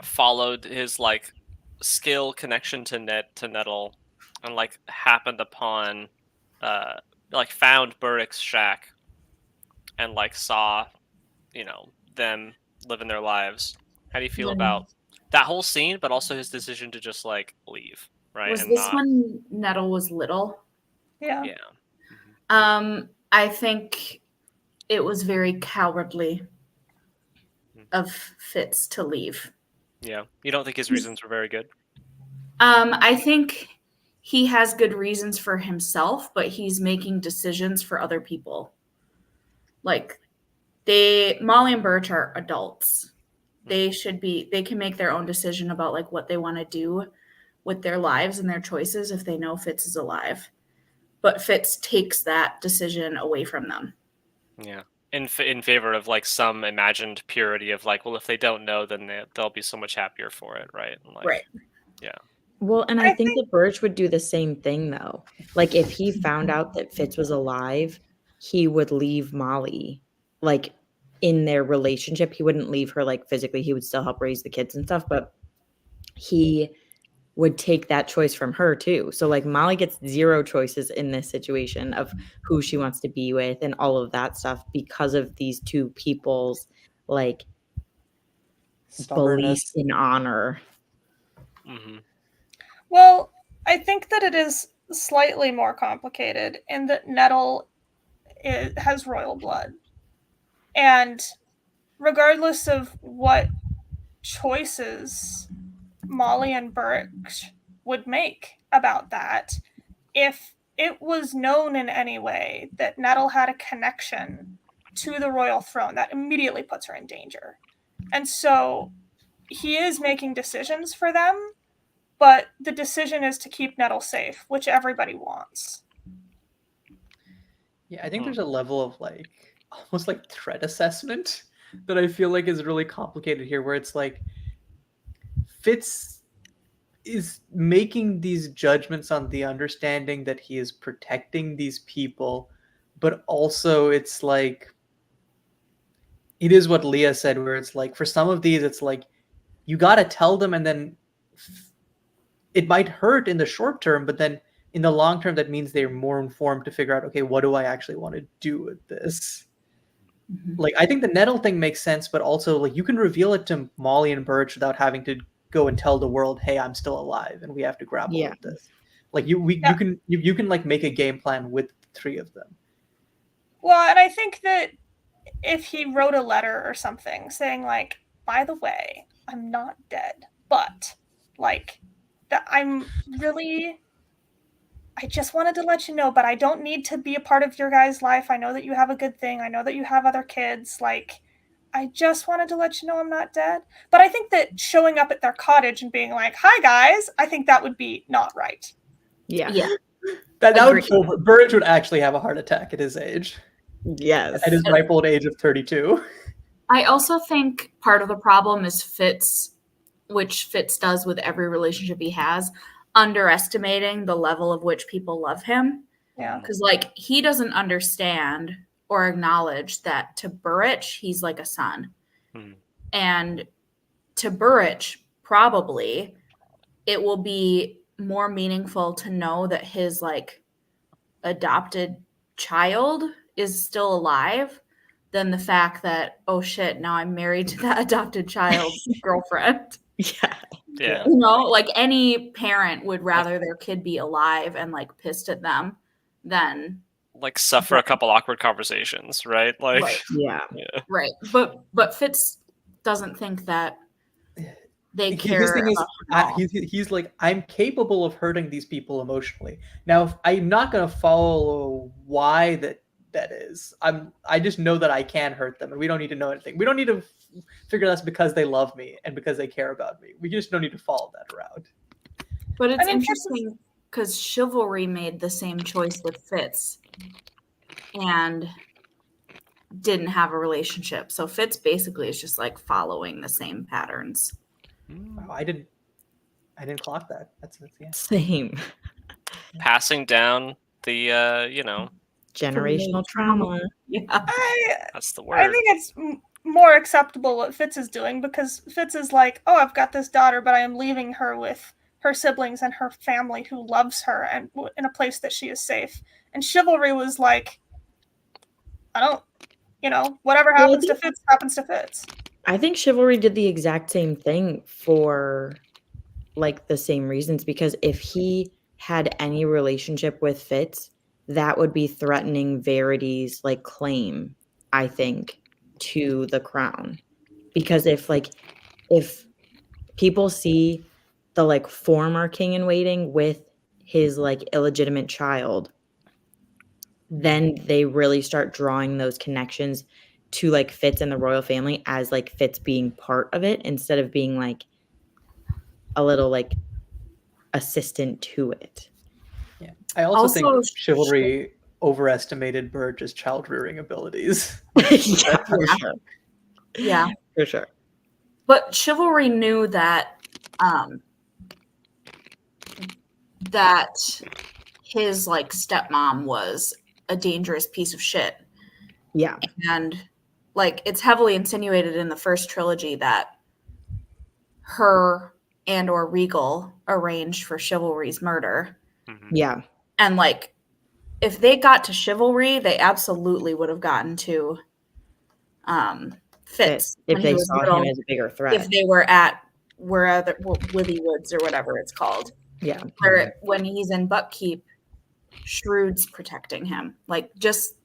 followed his like skill connection to Nettle and like happened upon like found Burrick's shack and like saw, them living their lives? How do you feel about that whole scene, but also his decision to just like leave, right? Was this when Nettle was little? Yeah. I think it was very cowardly of Fitz to leave. Yeah. You don't think his reasons were very good? I think he has good reasons for himself, but he's making decisions for other people. Like, Molly and Birch are adults. they can make their own decision about like what they want to do with their lives and their choices if they know Fitz is alive. But Fitz takes that decision away from them. Yeah. In favor of like some imagined purity of like, well, if they don't know, then they'll be so much happier for it, right? And like, Right. Yeah. Well, and I think that Birch would do the same thing though. Like if he found out that Fitz was alive, he would leave Molly like in their relationship. He wouldn't leave her like physically. He would still help raise the kids and stuff, but he would take that choice from her too. So like Molly gets zero choices in this situation of who she wants to be with and all of that stuff because of these two people's like belief Stubbornness. in honor. Mm-hmm. Well, I think that it is slightly more complicated in that Nettle has royal blood. And regardless of what choices Molly and Birch would make about that, if it was known in any way that Nettle had a connection to the royal throne, that immediately puts her in danger. And so he is making decisions for them, but the decision is to keep Nettle safe, which everybody wants. Yeah, I think there's a level of like almost like threat assessment that I feel like is really complicated here, where it's like Fitz is making these judgments on the understanding that he is protecting these people, but also it's like it is what Leah said, where it's like for some of these, it's like you gotta tell them, and then it might hurt in the short term, but then in the long term, that means they're more informed to figure out, okay, what do I actually want to do with this? Mhm. Like, I think the Nettle thing makes sense, but also like you can reveal it to Molly and Birch without having to go and tell the world, hey, I'm still alive and we have to grapple with this. Like you can like make a game plan with the three of them. Well, and I think that if he wrote a letter or something saying like, by the way, I'm not dead, but like that I just wanted to let you know, but I don't need to be a part of your guys' life. I know that you have a good thing. I know that you have other kids. Like, I just wanted to let you know I'm not dead. But I think that showing up at their cottage and being like, hi guys, I think that would be not right. Yeah. That would Agreed. kill Birch would actually have a heart attack at his age. Yes. At his ripe old age of 32. I also think part of the problem is Fitz, which Fitz does with every relationship he has, underestimating the level of which people love him. Yeah. Because, like, he doesn't understand or acknowledge that to Burrich, he's like a son. And to Burrich, probably, it will be more meaningful to know that his, like, adopted child is still alive than the fact that, oh shit, now I'm married to that adopted child's girlfriend. Yeah. Yeah. You know, like any parent would rather their kid be alive and like pissed at them than Like suffer a couple awkward conversations, right? Like, Right. Yeah. right. But Fitz doesn't think that they care His thing is, about him. he's like, I'm capable of hurting these people emotionally. Now, I'm not going to follow why that is. I just know that I can hurt them, and we don't need to know anything. We don't need to figure that's because they love me and because they care about me. We just don't need to follow that route. But it's I mean, interesting because Chivalry made the same choice with Fitz and didn't have a relationship. So Fitz basically is just like following the same patterns. Wow, I didn't clock that. That's yeah. Same. passing down the Generational trauma. Yeah. that's the I word. think it's more acceptable what Fitz is doing, because Fitz is like, oh, I've got this daughter, but I am leaving her with her siblings and her family who loves her and in a place that she is safe. And Chivalry was like, I don't, whatever happens to Fitz happens to Fitz. I think Chivalry did the exact same thing for like the same reasons, because if he had any relationship with Fitz, that would be threatening Verity's like claim, I think, to the crown. Because if people see the like former king in waiting with his like illegitimate child, then they really start drawing those connections to like Fitz and the royal family as like Fitz being part of it instead of being like a little like assistant to it. Yeah. I also think chivalry overestimated Burge's child rearing abilities. Yeah, for sure. Yeah. For sure. But chivalry knew that that his like stepmom was a dangerous piece of shit. Yeah. And like it's heavily insinuated in the first trilogy that her and or Regal arranged for Chivalry's murder. Yeah. And like if they got to Chivalry, they absolutely would have gotten to Fitz if when they he was saw little, him as a bigger threat. if they were at Withy Woods or whatever it's called. Yeah. Where when he's in Buckkeep, Shrewd's protecting him. Like just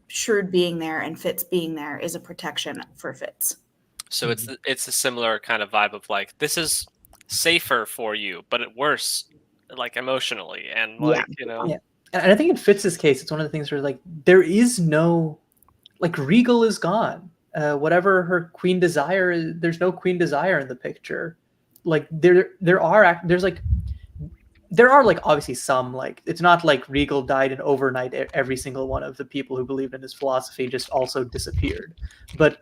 Shrewd being there and Fitz being there is a protection for Fitz. So it's a similar kind of vibe of like, this is safer for you, but worse, like emotionally and like, you know. Yeah. And I think in Fitz's case, it's one of the things where like there is no, like Regal is gone. Whatever her Queen Desire is, there's no Queen Desire in the picture. Like there are like obviously some, like it's not like Regal died and overnight every single one of the people who believed in his philosophy just also disappeared. But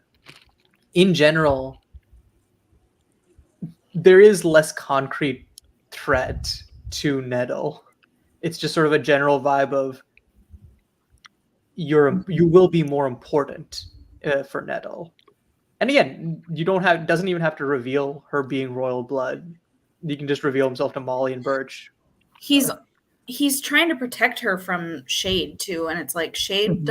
in general, there is less concrete threat to Nettle. It's just sort of a general vibe of you will be more important for Nettle. And again, doesn't even have to reveal her being royal blood. You can just reveal himself to Molly and Birch. He's trying to protect her from Shade too, and it's like Shade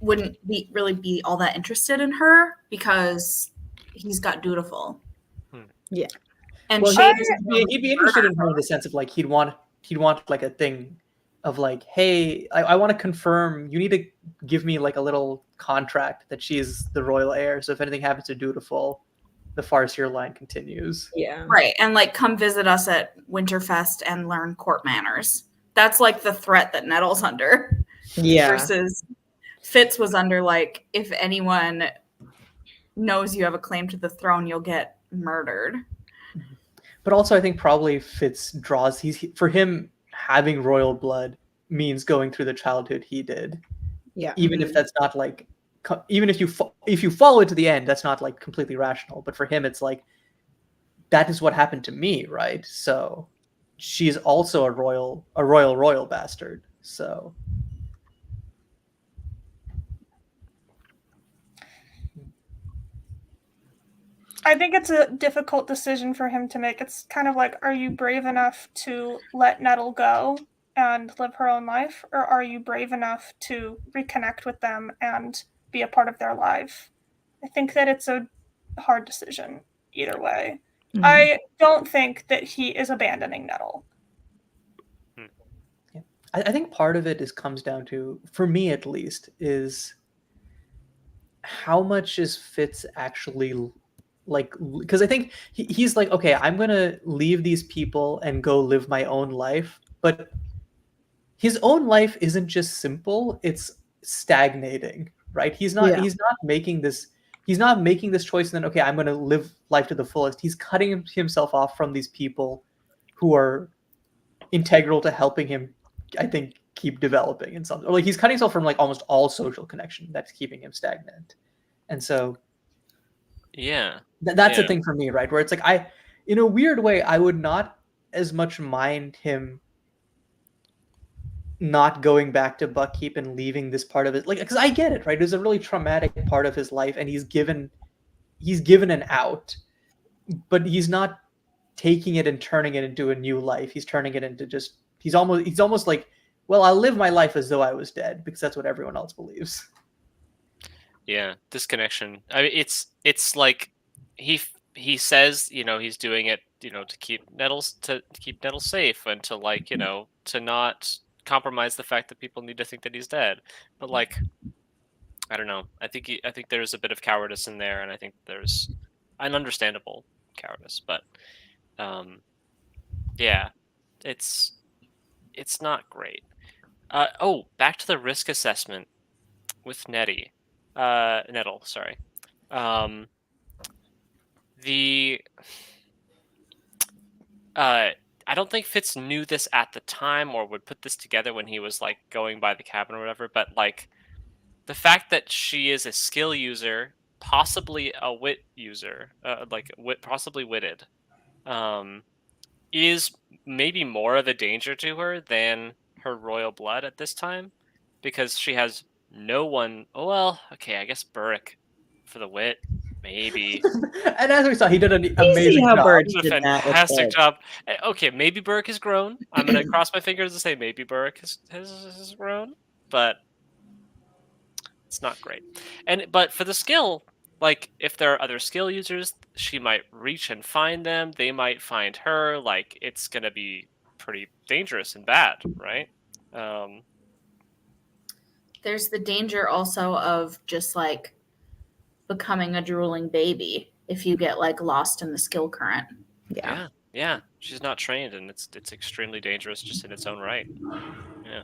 wouldn't really be all that interested in her because he's got Dutiful. Yeah. And well, Shade he'd be interested in her in the sense of like he'd want like a thing of like, hey, I want to confirm, you need to give me like a little contract that she's the royal heir, so if anything happens to Dutiful, the Farseer line continues. Yeah. Right. And like come visit us at Winterfest and learn court manners. That's like the threat that Nettle's under. Yeah. Versus Fitz was under like, if anyone knows you have a claim to the throne, you'll get murdered. But also I think probably Fitz draws, for him having royal blood means going through the childhood he did. Yeah. Even if that's not like, even if you follow it to the end, that's not like completely rational. But for him, it's like, that is what happened to me, right? So she's also a royal bastard. So I think it's a difficult decision for him to make. It's kind of like, are you brave enough to let Nettle go and live her own life? Or are you brave enough to reconnect with them and be a part of their life? I think that it's a hard decision either way. Mm-hmm. I don't think that he is abandoning Nettle. Yeah. I think part of it comes down to, for me at least, is how much is Fitz actually like, because I think he's like, okay, I'm gonna leave these people and go live my own life, but his own life isn't just simple, it's stagnating, right? He's not making this choice and then, okay, I'm gonna live life to the fullest. He's cutting himself off from these people who are integral to helping him, I think, keep developing in something. Or like he's cutting himself from like almost all social connection that's keeping him stagnant. And so that's the thing for me, right? Where it's like, in a weird way, I would not as much mind him not going back to Buckkeep and leaving this part of it, like, because I get it, right? It was a really traumatic part of his life, and he's given an out, but he's not taking it and turning it into a new life. He's turning it into just he's almost like, well, I'll live my life as though I was dead because that's what everyone else believes. Yeah, disconnection. I mean, it's like he says, he's doing it, to keep Nettle safe and to like, to not compromise the fact that people need to think that he's dead. But like, I don't know. I think there's a bit of cowardice in there, and I think there's an understandable cowardice. But yeah, it's not great. Back to the risk assessment with Nettie. Nettle, sorry. I don't think Fitz knew this at the time or would put this together when he was like going by the cabin or whatever, but like the fact that she is a skill user, possibly a wit user, possibly witted, is maybe more of a danger to her than her royal blood at this time, because she has no one. Oh well, okay, I guess Burrick for the wit, maybe. And as we saw, he did an See amazing how job. Birch He did a did that with fantastic Fitz. job. Okay, maybe Burrick has grown. I'm gonna cross my fingers and say maybe Burrick has grown, but it's not great. But for the skill, like if there are other skill users, she might reach and find them. They might find her. Like it's gonna be pretty dangerous and bad, right? There's the danger also of just like becoming a drooling baby if you get like lost in the skill current. Yeah. She's not trained, and it's extremely dangerous just in its own right. Yeah.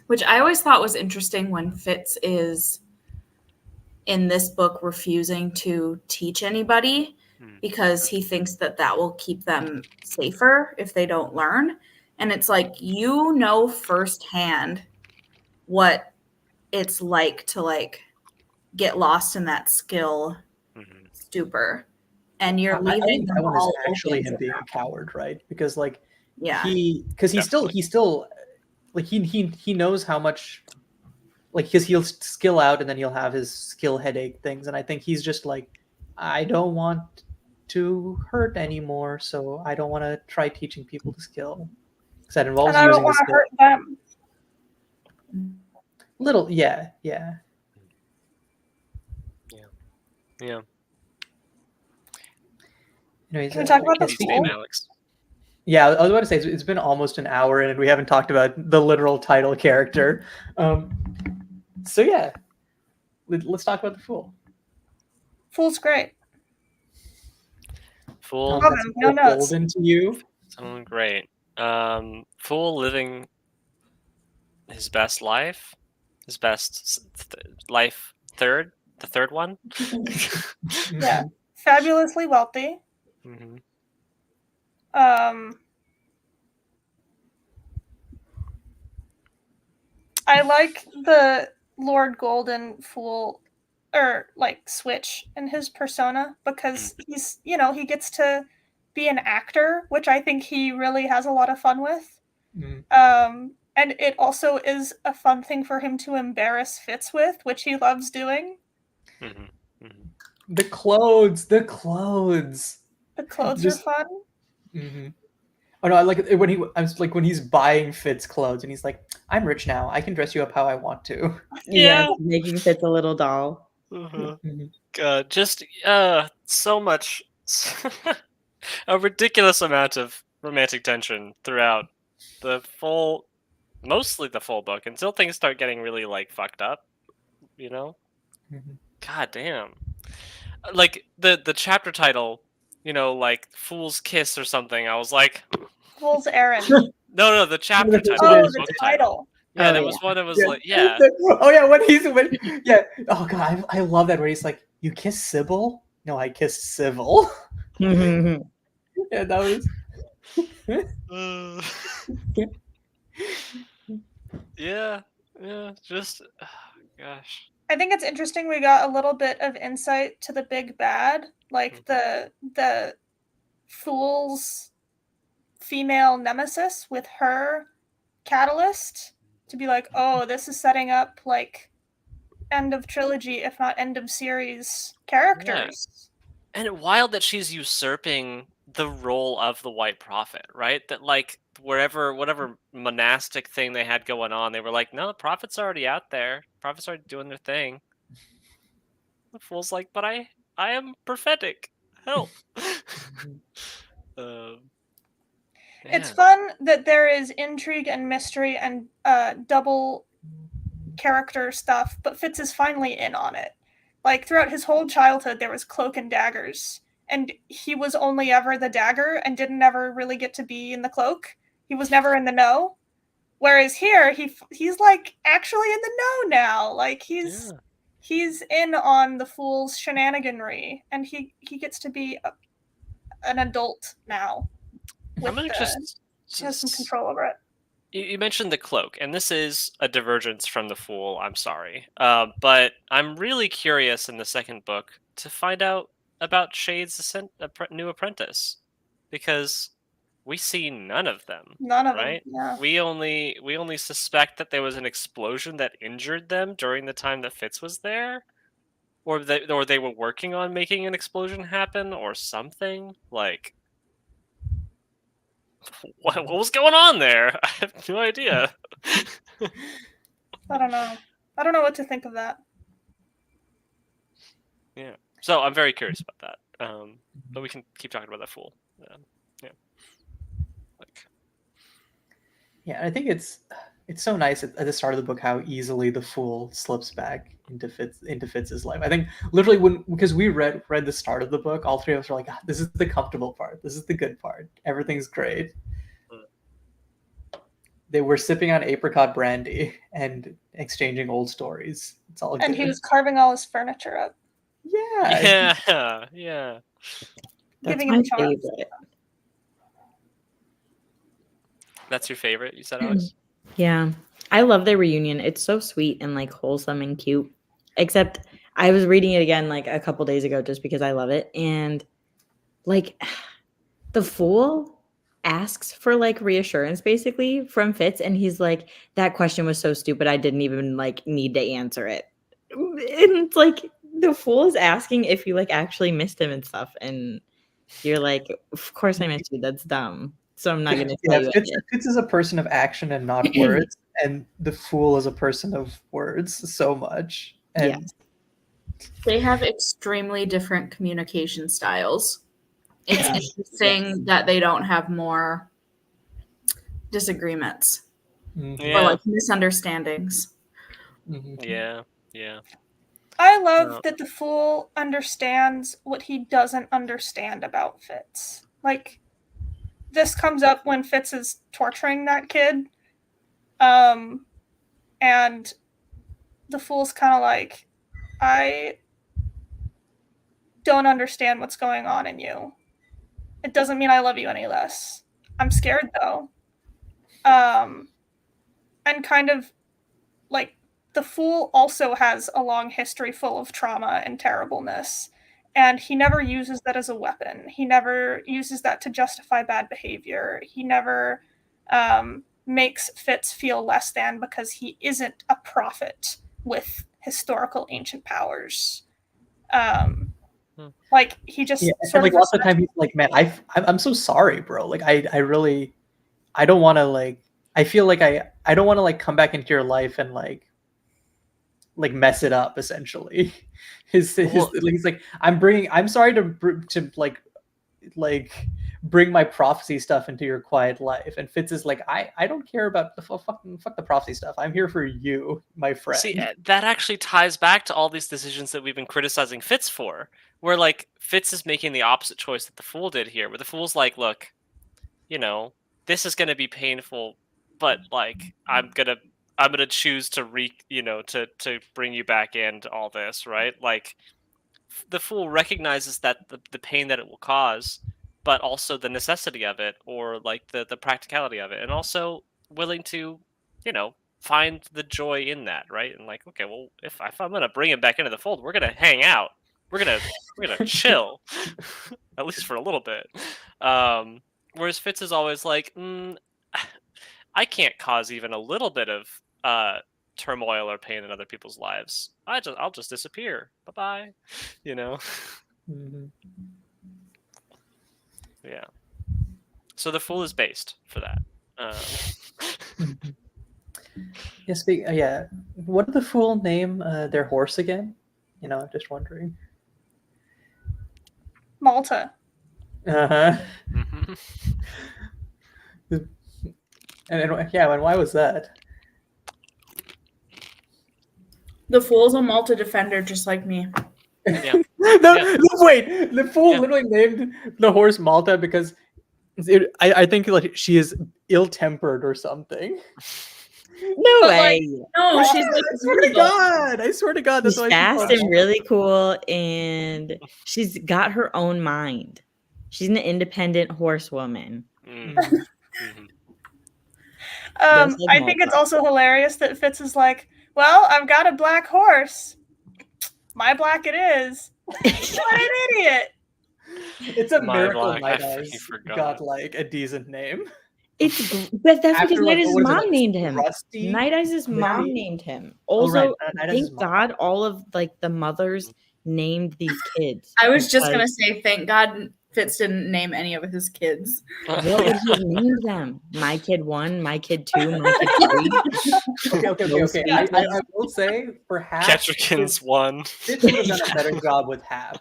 Which I always thought was interesting when Fitz is in this book refusing to teach anybody because he thinks that will keep them safer if they don't learn. And it's like, you know firsthand what it's like to like get lost in that skill stupor. And you're leaving I think them that one is all actually open him to being them. a coward, right? Because like Yeah. he still like he knows how much, like because he'll skill out and then he'll have his skill headache things, and I think he's just like, I don't want to hurt anymore, so I don't want to try teaching people to skill because that involves And I don't using the want to skill. hurt them. Little, yeah. Yeah. Anyways, Can we talk about the Speaking fool? of Alex. Yeah, I was about to say it's been almost an hour and we haven't talked about the literal title character. So yeah, let's talk about the fool. Fool's great. Fool. Love him. No notes. Golden to you. Someone great. Fool living his best life, his best life. The third one. Yeah, fabulously wealthy. Mm-hmm. I like the Lord Golden Fool, or like switch in his persona, because he's, he gets to be an actor, which I think he really has a lot of fun with. And it also is a fun thing for him to embarrass Fitz with, which he loves doing. The clothes. The clothes are fun. Oh no, I like it when when he's buying Fitz clothes and he's like, I'm rich now. I can dress you up how I want to. Yeah, making Fitz a little doll. God, just so much, a ridiculous amount of romantic tension throughout mostly the full book, until things start getting really like fucked up, God damn. Like the chapter title, like Fool's Kiss or something. I was like, Fool's Errand. No, the chapter title. Oh, the the book title. Yeah, there was one that was like, Oh yeah, oh god, I love that where he's like, you kiss Sybil? No, I kissed Civil. Yeah, that was. Yeah, just gosh. I think it's interesting we got a little bit of insight to the big bad, like the Fool's female nemesis with her catalyst to be like, oh, this is setting up like end of trilogy, if not end of series characters. Yeah. And wild that she's usurping the role of the White Prophet, right? That like whatever monastic thing they had going on, they were like, no, the Prophet's already out there. Prophet's already doing their thing. The Fool's like, but I am prophetic. Help. It's fun that there is intrigue and mystery and double character stuff, but Fitz is finally in on it. Like throughout his whole childhood, there was cloak and daggers, and he was only ever the dagger and didn't ever really get to be in the cloak. He was never in the know. Whereas here, he's like actually in the know now. Like he's in on the fool's shenaniganry, and he gets to be an adult now. I'm gonna he has some control over it. You mentioned the cloak, and this is a divergence from the Fool. I'm sorry, but I'm really curious in the second book to find out about Shade's new apprentice, because we see none of them. None of right? them. Yeah. We only suspect that there was an explosion that injured them during the time that Fitz was there, or they were working on making an explosion happen, or something like. What was going on there? I have no idea. I don't know. I don't know what to think of that. Yeah. So I'm very curious about that. But we can keep talking about that Fool. Yeah. Yeah, I think it's so nice at the start of the book how easily the Fool slips back into Fitz's life. I think literally because we read the start of the book, all three of us were like, this is the comfortable part. This is the good part. Everything's great. They were sipping on apricot brandy and exchanging old stories. It's all good. And he was carving all his furniture up. Yeah. Yeah. That's Giving my him charms. favorite. That's your favorite, you said, Alex? Yeah. I love their reunion. It's so sweet and like wholesome and cute. Except I was reading it again like a couple days ago just because I love it. And like the Fool asks for like reassurance basically from Fitz, and he's like, that question was so stupid I didn't even like need to answer it. And it's like the Fool is asking if you like actually missed him and stuff, and you're like, of course I missed you, that's dumb, so I'm not gonna tell you. Fitz is a person of action and not words, and the Fool is a person of words so much. And they have extremely different communication styles. It's interesting that they don't have more disagreements or like misunderstandings. Yeah. I love that the Fool understands what he doesn't understand about Fitz. Like, this comes up when Fitz is torturing that kid. And the Fool's kind of like, I don't understand what's going on in you. It doesn't mean I love you any less. I'm scared though. And kind of like the Fool also has a long history full of trauma and terribleness, and he never uses that as a weapon. He never uses that to justify bad behavior. He never makes Fitz feel less than because he isn't a prophet with historical ancient powers. Like he just sort of lots of time he's like, man, I'm so sorry, bro. Like I really don't want to like. I feel like I don't want to like come back into your life and like mess it up. Essentially, he's like, I'm sorry to bring my prophecy stuff into your quiet life. And Fitz is like, I don't care about the fuck the prophecy stuff. I'm here for you, my friend. See, that actually ties back to all these decisions that we've been criticizing Fitz for, where like Fitz is making the opposite choice that the Fool did here, where the Fool's like, look, this is going to be painful, but like I'm gonna choose to to bring you back into all this, right? Like the Fool recognizes that the pain that it will cause, but also the necessity of it, or like the practicality of it, and also willing to, find the joy in that, right? And like, okay, well, if I'm gonna bring him back into the fold, we're gonna hang out, we're gonna chill, at least for a little bit. Whereas Fitz is always like, I can't cause even a little bit of turmoil or pain in other people's lives. I'll just disappear. Bye-bye. Mm-hmm. Yeah. So the Fool is based for that. Yeah. What did the Fool name their horse again? I'm just wondering. Malta. Mm-hmm. And why was that? The Fool's a Malta defender, just like me. Yeah. Wait, the Fool literally named the horse Malta because I think like she is ill-tempered or something. No But, way. No, she's like I swear to God. I swear to God. That's She's why fast she's and really cool, and she's got her own mind. She's an independent horsewoman. Mhm. Just like I think it's Malta. also hilarious that Fitz is like, well, I've got a black horse. My black it is. What an idiot. It's a My miracle black, Night I Eyes forgot. got like a decent name. But that's After, because like, Night Eyes' what was it, mom like, named him. Rusty? Night Eyes' mom Maybe? named him. Oh, right. Also, Night Eyes' thank mom. God all of like the mothers named these kids. I was just gonna because say, thank God Fitz didn't name any of his kids. what would he have named them? My kid 1, my kid 2, my kid 3. Okay. I will say, perhaps Ketchikins won. Fitz would have done a better job with Hap.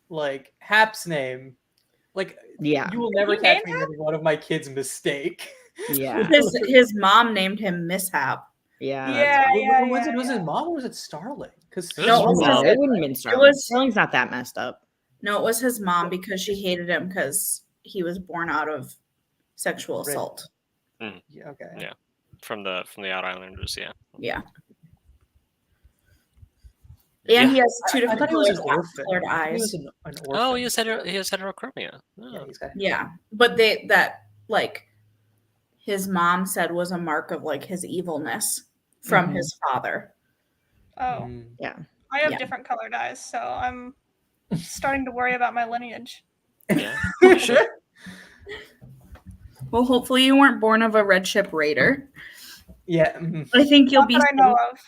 Like, Hap's name, like, Yeah, you will never You catch named me making one of my kids' mistake. yeah, His mom named him Mishap. yeah. Was it his mom or was it Starling? Because It was his mom. It wouldn't have been Starling. was- Starling's not that messed up. No, it was his mom because she hated him because he was born out of sexual Right. assault. Yeah, okay. Yeah. From the Outer Islanders, yeah. Yeah. Yeah. And he has two I different thought he was an colored orphan. colored I thought he eyes. was an orphan. Oh, he has heterochromia. Yeah, Oh. he's got Yeah. But like his mom said was a mark of like his evilness from Mhm. his father. Oh, Yeah. I have Yeah. different colored eyes, so I'm starting to worry about my lineage. Yeah. Well, hopefully you weren't born of a red ship raider. Yeah. Mhm. I think you'll Not be that I know of.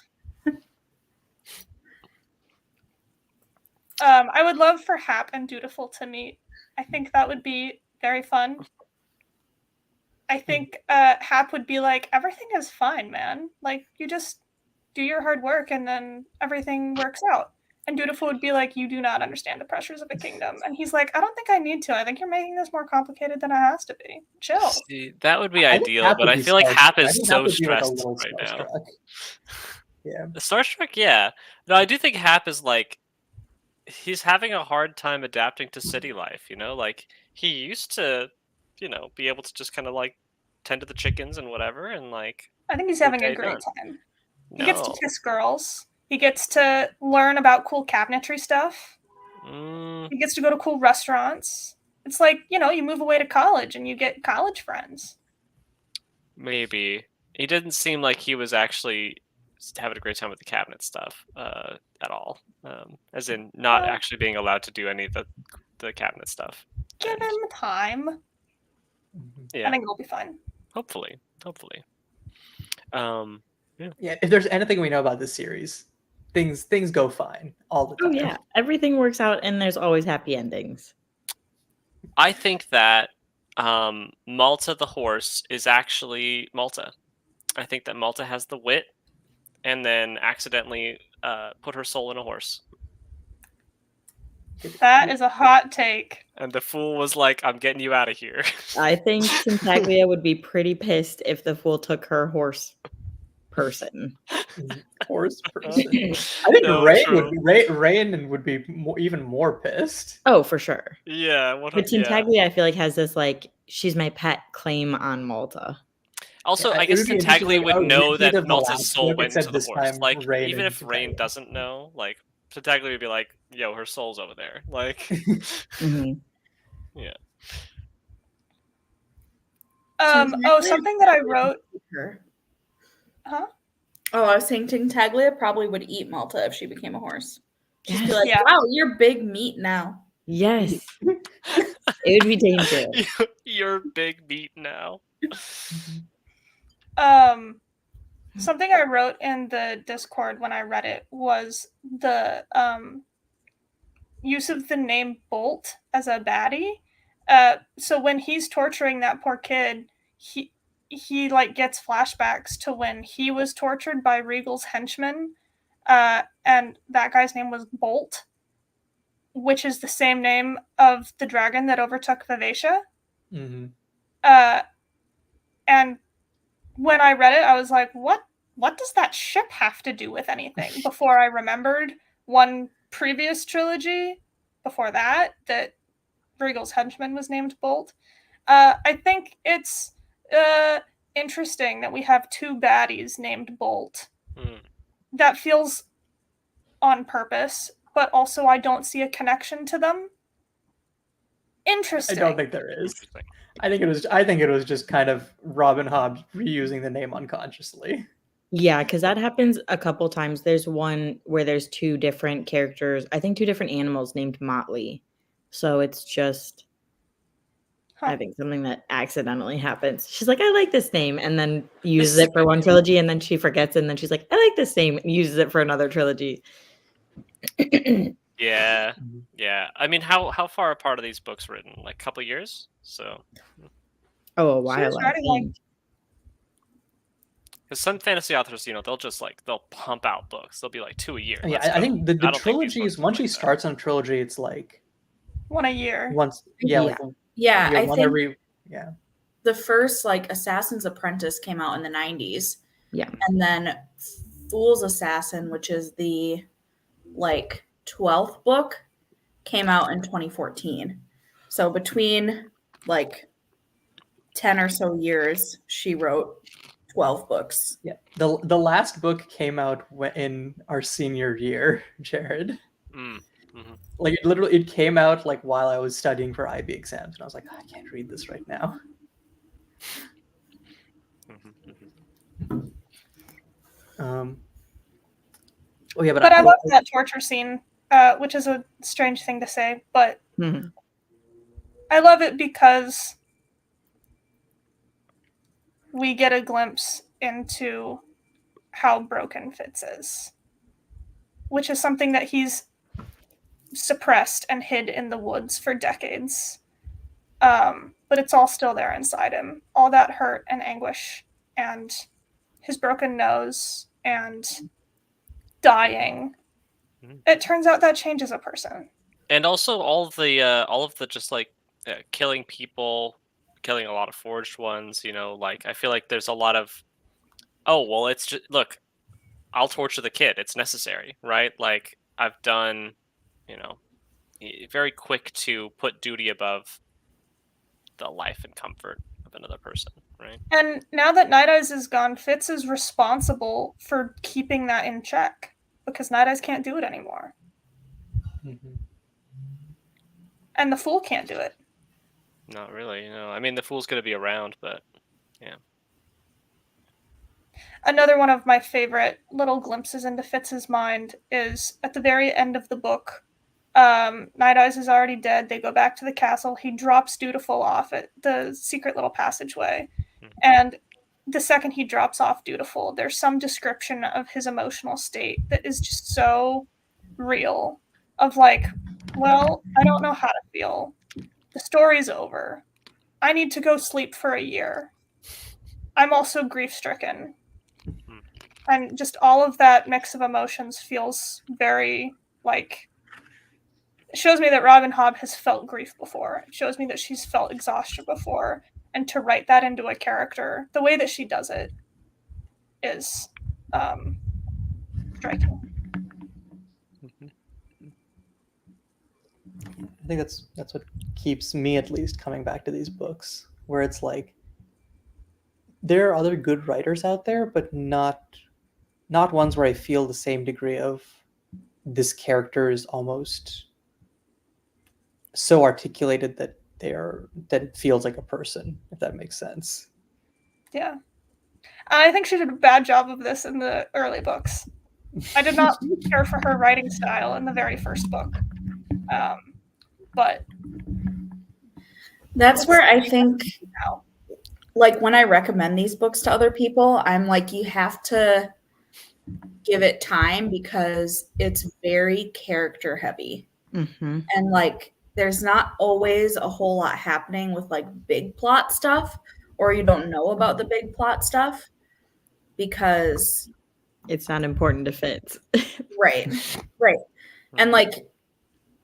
I would love for Hap and Dutiful to meet. I think that would be very fun. I think Hap would be like, everything is fine, man. Like, you just do your hard work and then everything works out. And Dutiful would be like, you do not understand the pressures of a kingdom. And he's like, I don't think I need to. I think you're making this more complicated than it has to be. Chill. See, that would be I think ideal, Hap but would I be feel like starstruck. Hap I is think so Hap would be, like, a stressed little right now. starstruck. Yeah. Starstruck, yeah. No, I do think Hap is like he's having a hard time adapting to city life, you know? Like he used to, be able to just kind of like tend to the chickens and whatever and like I think he's having a okay, great done. time. He gets to No. kiss girls. He gets to learn about cool cabinetry stuff. Mm, He gets to go to cool restaurants. It's like, you move away to college and you get college friends. maybe. He didn't seem like he was actually having a great time with the cabinet stuff at all. As in not Well- actually being allowed to do any of the cabinet stuff. Give And- him time. Yeah. I think it'll be fun. Hopefully. Yeah, if there's anything we know about this series, things go fine all the Oh time. yeah, everything works out, and there's always happy endings. I think that Malta the horse is actually Malta. I think that Malta has the wit and then accidentally put her soul in a horse. That is a hot take. And the fool was like, I'm getting you out of here. I think Tintaglia would be pretty pissed if the fool took her horse person. Horse person. I think No, Rain true. Rain would be even more pissed. Oh, for sure. Yeah. But Tintaglia, I feel like, has this like she's my pet claim on Malta. Also, Yeah, I it guess would be interesting, Tintaglia like, would a know repeat that of the Malta's last soul book, went except into the this horse. time Like, Rain even and if Rain Tintaglia. doesn't know, like, Tintaglia would be like, yo, her soul's over there. Like, Mhm. Something that I wrote. Her. Huh? Oh, I was saying Tintaglia probably would eat Malta if she became a horse. Just be Yes. like, Yeah. wow, you're big meat now. Yes. It would be dangerous. you're big meat now. Something I wrote in the Discord when I read it was the use of the name Bolt as a baddie. So when he's torturing that poor kid, he like gets flashbacks to when he was tortured by Regal's henchmen, and that guy's name was Bolt, which is the same name of the dragon that overtook Vivacia. Mm-hmm. And when I read it, I was like, what does that ship have to do with anything? Before I remembered one previous trilogy before that Regal's henchman was named Bolt. I think it's interesting that we have two baddies named Bolt. That feels on purpose, but also I don't see a connection to them. Interesting. I don't think there is. I think it was just kind of Robin Hobb reusing the name unconsciously. Yeah, because that happens a couple times. There's one where there's two different characters, I think two different animals named Motley. So it's just, I think, something that accidentally happens. She's like, I like this name, and then uses it for one trilogy, and then she forgets it, and then she's like, I like this name, and uses it for another trilogy. Yeah. I mean, how far apart are these books written? Like a couple years? So. Oh, a while. Because some fantasy authors, they'll pump out books. They'll be like 2 a year. Yeah, I think the trilogies. Once she starts on a trilogy, it's like one a year. Once, I think yeah. The first Assassin's Apprentice came out in the 90s. Yeah, and then Fool's Assassin, which is the 12th book, came out in 2014. So between 10 or so years, she wrote 12 books. Yeah. The last book came out in our senior year, Jared. It came out while I was studying for IB exams, and I was like, I can't read this right now. But I love that torture scene, which is a strange thing to say, but I love it because we get a glimpse into how broken Fitz is, which is something that he's suppressed and hid in the woods for decades. But it's all still there inside him. All that hurt and anguish and his broken nose and dying. It turns out that changes a person. And also all of the just killing people, killing a lot of forged ones, I feel like there's a lot of, it's just, look, I'll torture the kid. It's necessary, right? I've done, very quick to put duty above the life and comfort of another person, right? And now that Night Eyes is gone, Fitz is responsible for keeping that in check because Night Eyes can't do it anymore. And the Fool can't do it. Not really, I mean, the Fool's going to be around, but yeah. Another one of my favorite little glimpses into Fitz's mind is at the very end of the book. Night Eyes is already dead. They go back to the castle. He drops Dutiful off at the secret little passageway. And the second he drops off Dutiful, there's some description of his emotional state that is just so real. Of well, I don't know how to feel. The story's over. I need to go sleep for a year. I'm also grief-stricken. And just all of that mix of emotions feels very it shows me that Robin Hobb has felt grief before. It shows me that she's felt exhaustion before. And to write that into a character, the way that she does it is striking. I think that's what keeps me at least coming back to these books, where it's there are other good writers out there, but not ones where I feel the same degree of this character is almost so articulated that it feels like a person, if that makes sense. Yeah. I think she did a bad job of this in the early books. I did not care for her writing style in the very first book. But that's where I think when I recommend these books to other people, I'm you have to give it time because it's very character heavy. And there's not always a whole lot happening with big plot stuff, or you don't know about the big plot stuff because it's not important to Fitz. Right. And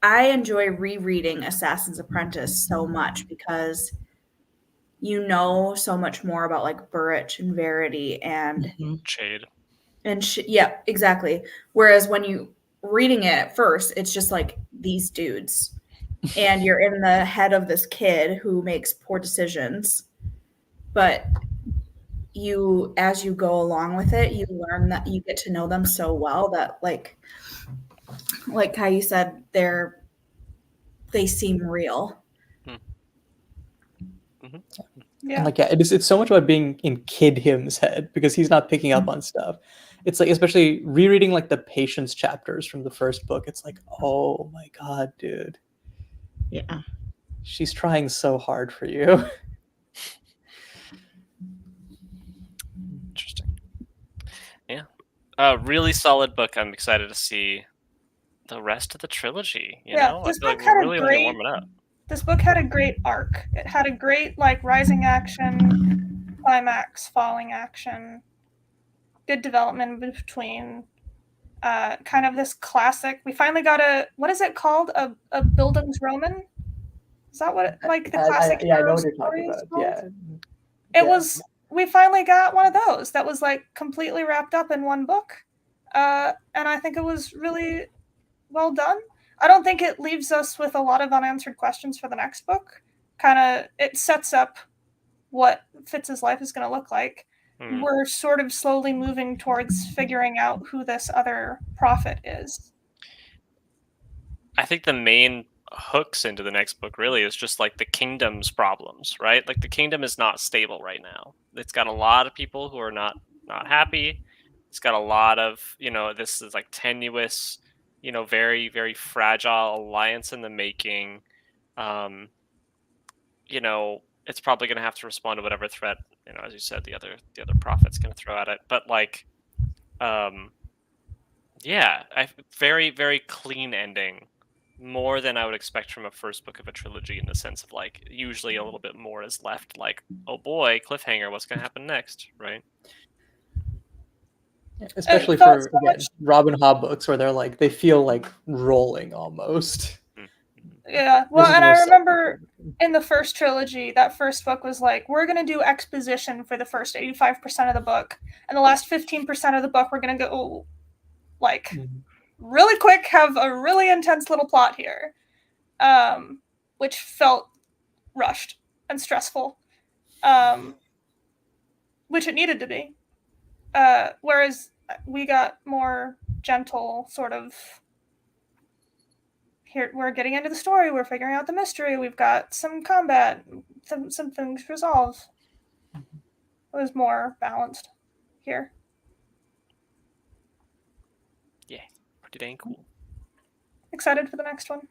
I enjoy rereading Assassin's Apprentice so much because you know so much more about Burrich and Verity and Jade. And yeah, exactly. Whereas when you reading it at first, it's just these dudes. and you're in the head of this kid who makes poor decisions. But as you go along with it, you learn that you get to know them so well that like how you said, they seem real. Mm-hmm. Yeah. And like, yeah, it's so much about being in Kid Him's head because he's not picking up on stuff. It's like, especially rereading like the patience chapters from the first book. It's like, oh my God, dude. Yeah. She's trying so hard for you. Interesting. Yeah. Really solid book. I'm excited to see the rest of the trilogy. You know, I This feel like book we're had really a only great. warming up. This book had a great arc. It had a great like rising action, climax, falling action, good development in between. Kind of this classic. We finally got what is it called? A Bildungsroman? Is that what like the classic I know hero what you're story talking is about. called? Yeah. It Yeah. was. We finally got one of those that was like completely wrapped up in one book, and I think it was really well done. I don't think it leaves us with a lot of unanswered questions for the next book. It sets up what Fitz's life is going to look like. We're sort of slowly moving towards figuring out who this other prophet is. I think the main hooks into the next book really is just like the kingdom's problems, right? Like the kingdom is not stable right now. It's got a lot of people who are not happy. It's got a lot of, this is like tenuous, very, very fragile alliance in the making. It's probably going to have to respond to whatever threat, as you said, the other prophet's going to throw at it. But like, yeah, very, very clean ending. More than I would expect from a first book of a trilogy, in the sense of like usually a little bit more is left, like, oh boy, cliffhanger, what's going to happen next, right? Especially for Robin Hobb books where they feel like rolling almost. Yeah, well, and I remember in the first trilogy, that first book was like, we're going to do exposition for the first 85% of the book, and the last 15% of the book we're going to go really quick, have a really intense little plot here, which felt rushed and stressful, which it needed to be. Whereas we got more gentle sort of, here we're getting into the story, we're figuring out the mystery, we've got some combat, some things resolved. It was more balanced here. Yeah, pretty dang cool. Excited for the next one.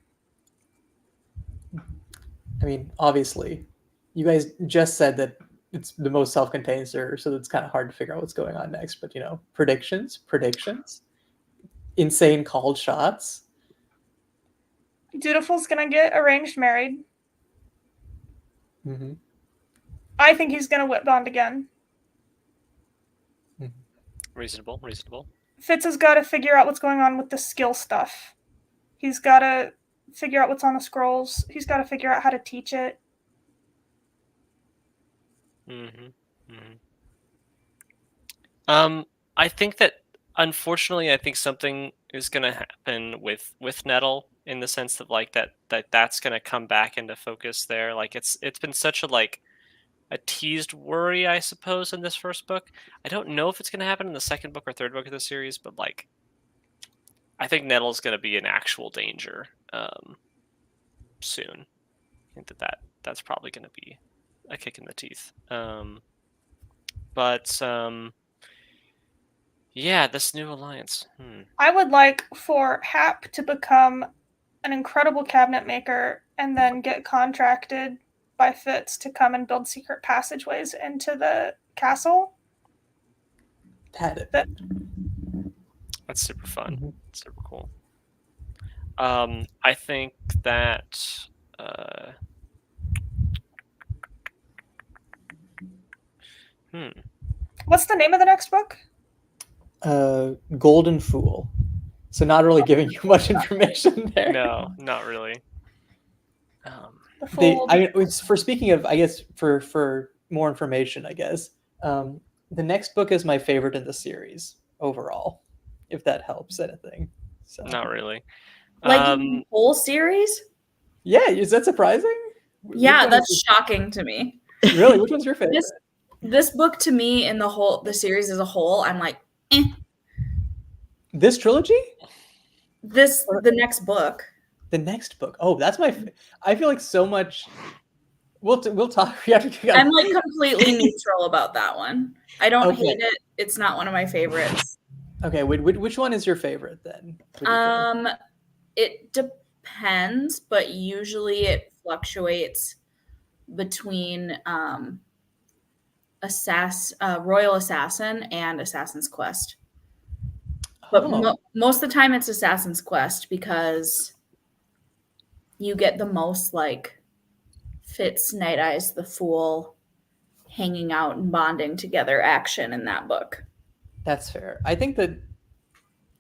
I mean, obviously, you guys just said that it's the most self-contained series, so it's kind of hard to figure out what's going on next. But predictions, insane called shots. Dutiful's gonna get arranged married. Mm-hmm. I think he's gonna whip bond again. Reasonable. Fitz has got to figure out what's going on with the skill stuff. He's got to figure out what's on the scrolls. He's got to figure out how to teach it. I think that, unfortunately, I think something is going to happen with Nettle, in the sense of like that's going to come back into focus there. Like it's been such a teased worry, I suppose, in this first book. I don't know if it's going to happen in the second book or third book of the series, but like, I think Nettle's going to be in actual danger soon. I think that's probably going to be a kick in the teeth. Yeah, this new alliance. I would like for Hap to become an incredible cabinet maker and then get contracted by Fitz to come and build secret passageways into the castle. That's super fun. Mm-hmm. Super cool. I think that What's the name of the next book? Golden Fool. So not really giving you much information there. No, not really. For speaking of, I guess for more information, I guess the next book is my favorite in the series overall, if that helps anything. So like the whole series. Yeah, is that surprising? Which Yeah, one that's is shocking to me. really, which one's your favorite? This book to me in the series as a whole, I'm like, This trilogy? the next book. The next book. Oh, that's my. I feel like so much. We'll talk. We have to. I'm like completely neutral about that one. I don't Okay. hate it. It's not one of my favorites. Okay, which one is your favorite then? Would you think? It depends, but usually it fluctuates between Royal Assassin and Assassin's Quest. But Oh. most of the time it's Assassin's Quest because you get the most like Fitz, Night Eyes, the Fool hanging out and bonding together action in that book. That's fair. I think that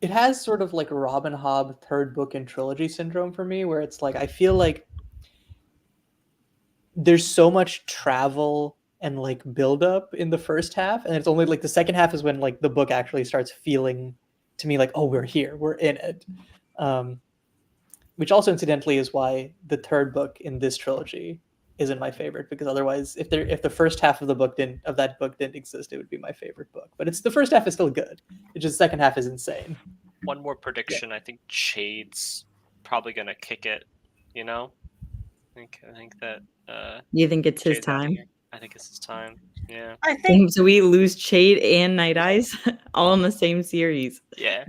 it has sort of like Robin Hobb third book in trilogy syndrome for me, where it's like I feel like there's so much travel and like build up in the first half, and it's only like the second half is when like the book actually starts feeling to me like, oh, we're here, we're in it. Which also incidentally is why the third book in this trilogy isn't my favorite, because otherwise if the first half of that book didn't exist, it would be my favorite book. But it's the first half is still good. It's just the second half is insane. One more prediction. I think Chade's probably gonna kick it, you know? I think that You think it's his Chade's out of time? here. I think it's his time. Yeah. I think So we lose Shade and Night Eyes all in the same series. Yeah.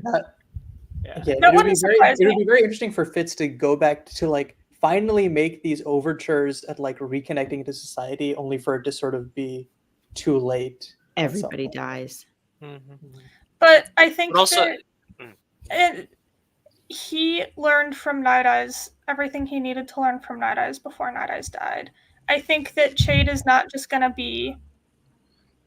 Yeah, That it would wouldn't surprise be me. very interesting for Fitz to go back to like finally make these overtures at like reconnecting to society, only for it to sort of be too late. at some Everybody point. dies. Mm-hmm. but I think But also, he learned from Night Eyes everything he needed to learn from Night Eyes before Night Eyes died. I think that Chade is not just going to be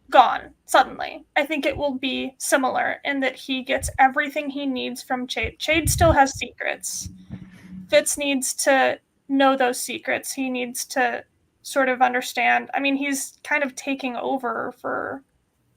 gone suddenly. I think it will be similar in that he gets everything he needs from Chade. Chade still has secrets. Fitz needs to know those secrets. He needs to sort of understand. I mean, he's kind of taking over for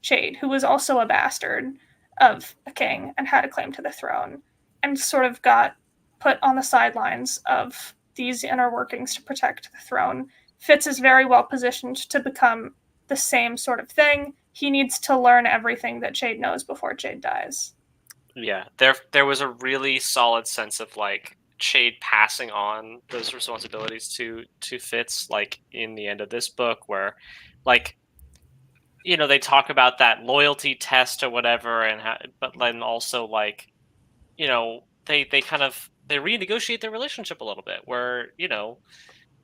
Chade, who was also a bastard of a king and had a claim to the throne, and sort of got put on the sidelines of these inner workings to protect the throne. Fitz is very well positioned to become the same sort of thing. He needs to learn everything that Chade knows before Chade dies. yeah, there was a really solid sense of like Chade passing on those responsibilities to Fitz, like in the end of this book, where like they talk about that loyalty test or whatever, and but then also like they kind of they renegotiate their relationship a little bit, where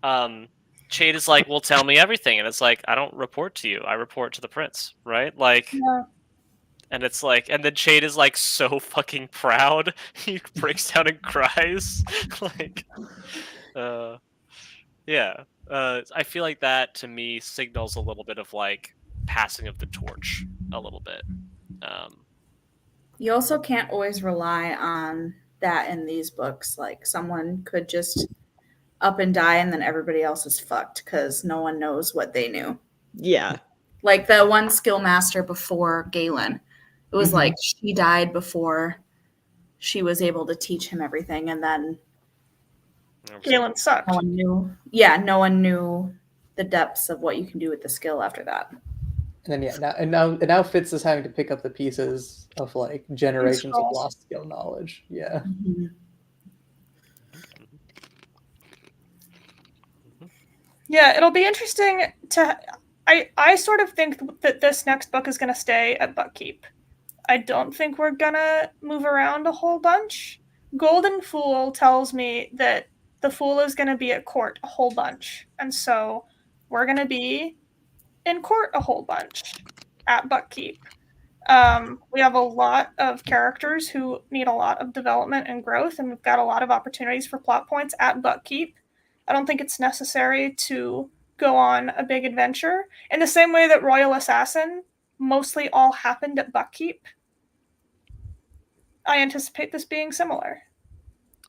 Chade is like, well, tell me everything, and it's like, I don't report to you, I report to the prince, right? Like, Yeah. and it's like, and then Chade is like so fucking proud, he breaks down and cries, like, yeah. I feel like that to me signals a little bit of like passing of the torch a little bit. You also can't always rely on that in these books. Like someone could just up and die and then everybody else is fucked because no one knows what they knew. Yeah. Like the one skill master before Galen. It was like she died before she was able to teach him everything, and then Galen sucked. no one knew. Yeah, no one knew the depths of what you can do with the skill after that. And then now Fitz is having to pick up the pieces of like generations of lost skill knowledge. Yeah. Mm-hmm. Yeah, it'll be interesting to. I sort of think that this next book is going to stay at Buckkeep. I don't think we're going to move around a whole bunch. Golden Fool tells me that the Fool is going to be at court a whole bunch. And so we're going to be in court a whole bunch at Buckkeep. We have a lot of characters who need a lot of development and growth, and we've got a lot of opportunities for plot points at Buckkeep. I don't think it's necessary to go on a big adventure. In the same way that Royal Assassin mostly all happened at Buckkeep, I anticipate this being similar.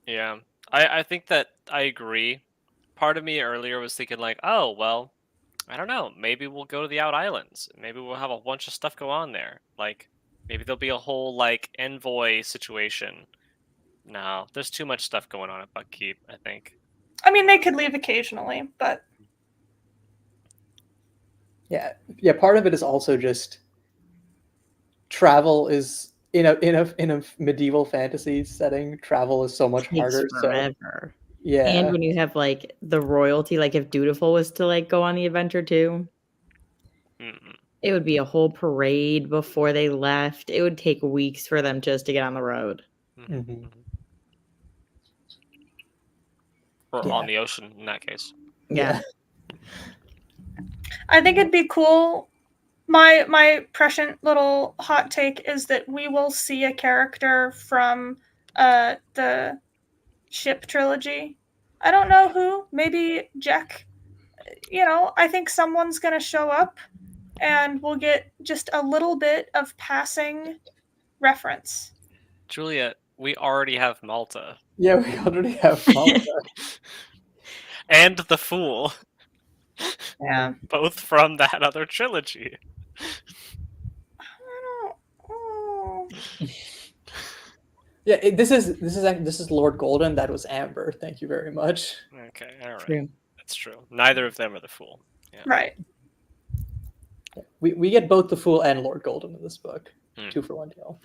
Yeah, I think that I agree. Part of me earlier was thinking like, oh, well, I don't know, maybe we'll go to the Out Islands. Maybe we'll have a bunch of stuff go on there. Like, maybe there'll be a whole, like, envoy situation. No, there's too much stuff going on at Buckkeep, I think. I mean, they could leave occasionally, but Yeah. Part of it is also just travel is in a medieval fantasy setting. Travel is so much Takes harder. forever. Yeah. And when you have like the royalty, like if Dutiful was to like go on the adventure too, it would be a whole parade before they left. It would take weeks for them just to get on the road. Or on the ocean in that case. Yeah. I think it'd be cool. My prescient little hot take is that we will see a character from the Ship trilogy. I don't know who. Maybe Jack. I think someone's gonna show up, and we'll get just a little bit of passing reference. Juliet, we already have Malta. Yeah, we already have Malta. And the Fool. Yeah. Both from that other trilogy. Yeah, this is Lord Golden. That was Amber. Thank you very much. Okay, all right. True. That's true. Neither of them are the Fool. Yeah. Right. We get both the Fool and Lord Golden in this book. 2 for 1 deal.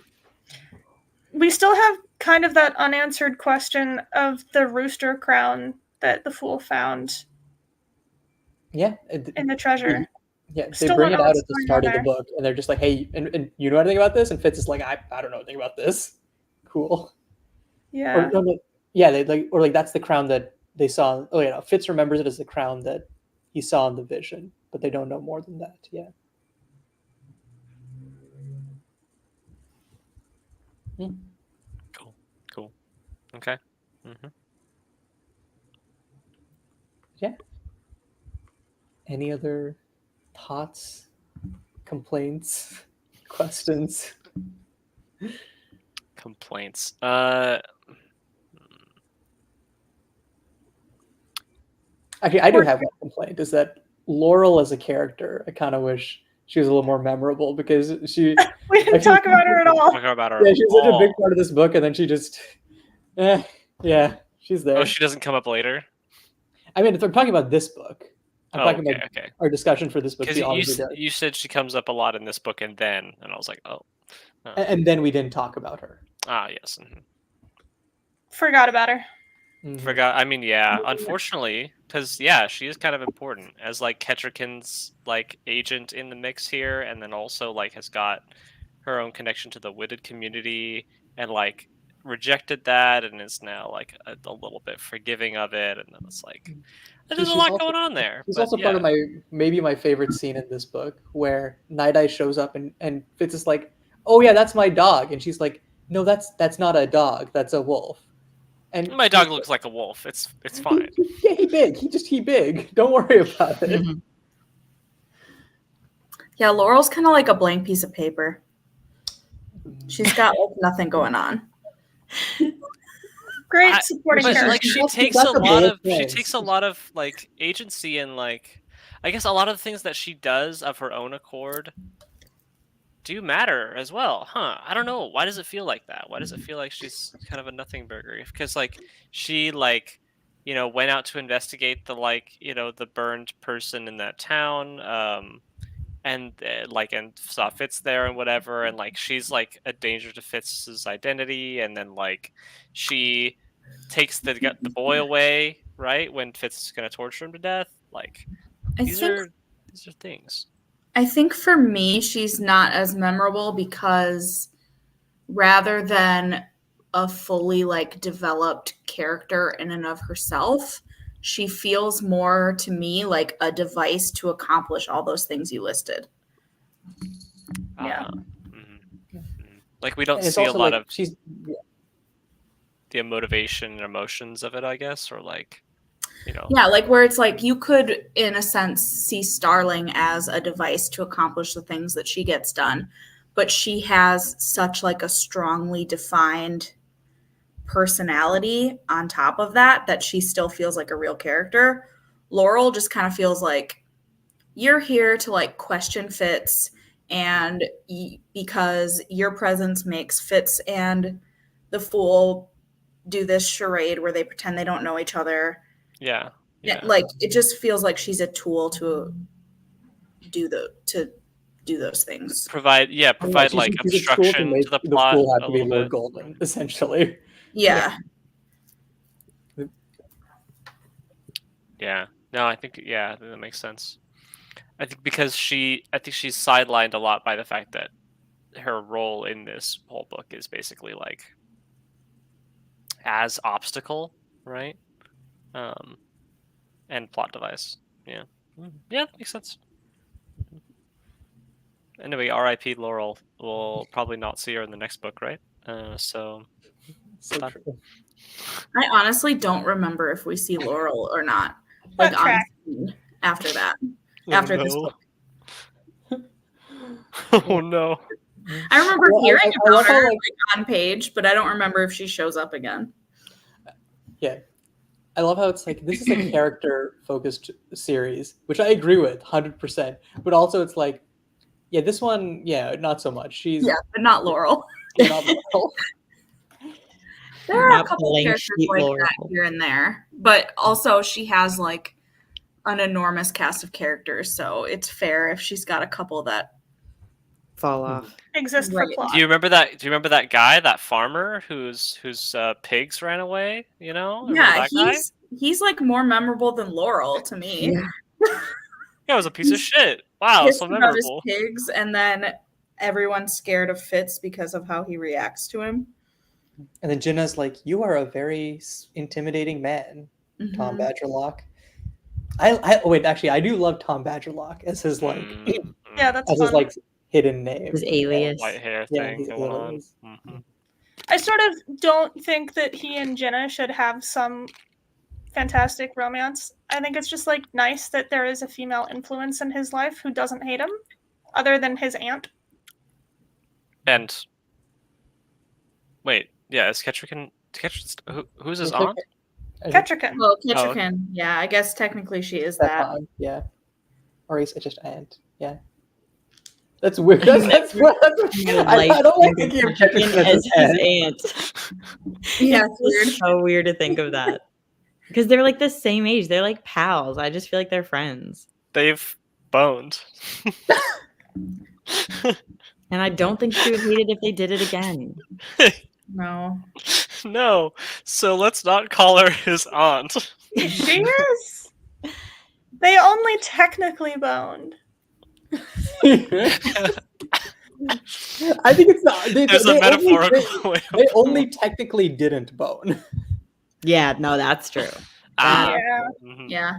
We still have kind of that unanswered question of the rooster crown that the Fool found. Yeah. In the treasure. Yeah, they bring it out at the start of the book, and they're just like, "Hey, and you know anything about this?" And Fitz is like, "I don't know anything about this." Cool. Yeah. Or that's the crown that they saw. Oh yeah, Fitz remembers it as the crown that he saw in the vision, but they don't know more than that. Yeah. Cool. Okay. Yeah. Any other thoughts, complaints, questions? Complaints. Actually, I do have one complaint. Is that Laurel as a character? I kind of wish she was a little more memorable because she. We didn't talk about her at all. Yeah, she's such a big part of this book, and then she just. Yeah, she's there. Oh, she doesn't come up later? I mean, if I'm talking about this book, I'm talking about okay. our discussion for this book. Because you said she comes up a lot in this book, and I was like, oh. And then we didn't talk about her. Ah, yes. Forgot about her. Forgot. I mean, yeah. Unfortunately, because she is kind of important as like Kettrikin's like agent in the mix here, and then also like has got her own connection to the Witted community, and like rejected that, and is now like a little bit forgiving of it, and then it's like there's a lot going on there. She's also part of my favorite scene in this book, where Night Eye shows up and Fitz is like, "Oh yeah, that's my dog," and she's like, "No, that's not a dog. That's a wolf." And my dog looks like a wolf. It's fine. He big. Don't worry about it. Mm-hmm. Yeah, Laurel's kind of like a blank piece of paper. She's got like nothing going on. Great supporting character. Like she takes a lot of like agency, and like I guess a lot of the things that she does of her own accord do matter as well, huh? I don't know. Why does it feel like that? Why does it feel like she's kind of a nothing burger? Because like she like went out to investigate the the burned person in that town, and saw Fitz there and whatever, and like she's like a danger to Fitz's identity, and then like she takes the boy away right when Fitz is gonna torture him to death. Like these are things. I think for me, she's not as memorable because rather than a fully like developed character in and of herself, she feels more to me like a device to accomplish all those things you listed. Yeah. Like we don't see a lot of the motivation and emotions of it, I guess, or like Yeah, like where it's like you could, in a sense, see Starling as a device to accomplish the things that she gets done, but she has such like a strongly defined personality on top of that she still feels like a real character. Laurel just kind of feels like you're here to like question Fitz, and because your presence makes Fitz and the Fool do this charade where they pretend they don't know each other. Yeah. Yeah. Like it just feels like she's a tool to do those things. Provide like she's a tool obstruction make to the the plot fool have a to be little Lord bit. Goldman, essentially. Yeah. Yeah. No, I think that makes sense. I think because she's sidelined a lot by the fact that her role in this whole book is basically like as obstacle, right? And plot device. Yeah. Yeah, that makes sense. Anyway, R.I.P. Laurel. We'll probably not see her in the next book, right? So fun. True. I honestly don't remember if we see Laurel or not. But Like on track. screen after that. Oh, After this no. book. Oh no. I remember Well, hearing I about love how, her like- on page, but I don't remember if she shows up again. Yeah. I love how it's like, this is a character-focused series, which I agree with, 100%. But also it's like, yeah, this one, yeah, not so much. She's Yeah, but not Laurel. not Laurel. There are a Not couple blank characters sheet like Laurel. that here and there, but also she has like an enormous cast of characters, so it's fair if she's got a couple that Fall off. Exist for Right. plot. Do you remember that guy, that farmer whose pigs ran away? You know? Remember yeah, that guy? he's like more memorable than Laurel to me. Yeah. Yeah, it was a piece of He's shit. Wow, Pissed so about his memorable. pigs, and then everyone's scared of Fitz because of how he reacts to him. And then Jinna's like, you are a very intimidating man, Tom Mhm. Badgerlock. I do love Tom Badgerlock as his like Yeah, that's as his fun. like hidden name. His alias. White hair Yeah, thing his going on. alias. I sort of don't think that he and Jenna should have some fantastic romance. I think it's just like nice that there is a female influence in his life who doesn't hate him, other than his aunt. And wait, yeah, is Kettrican who's his Looks like- aunt? Kettrican. Well, Kettrican, yeah, I guess technically she is that. Stefan, yeah. Or he's just aunt, yeah. That's weird. That's I don't like thinking of Kettrican as as his his aunt. aunt. Yeah, It's it's weird. just so weird to think of that. Because they're like the same age. They're like pals. I just feel like they're friends. They've boned. And I don't think she would hate it if they did it again. No. No. So let's not call her his aunt. She is. They only technically boned. I think it's not. There's a metaphorical way. They only technically didn't bone. Yeah, no, that's true. Ah, Yeah. mhm. Yeah.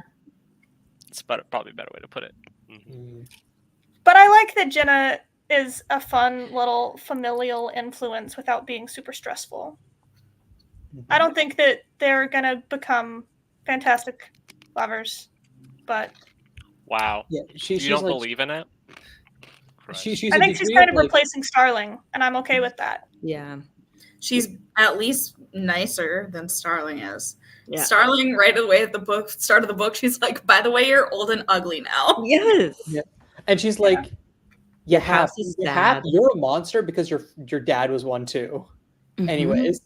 It's probably a better way to put it. Mhm. But I like that Jenna is a fun little familial influence without being super stressful. I don't think that they're gonna become fantastic lovers, but Wow. Yeah, You she's don't like, believe in it? she's I a think she's degree kind of like, replacing Starling, and I'm okay with that. Yeah. She's at least nicer than Starling is. Yeah. Starling, right away at the start of the book, she's like, by the way, you're old and ugly now. Yes. Yeah. And she's like, yeah, house is sad. you're a monster because your dad was one too. Mhm. Anyways,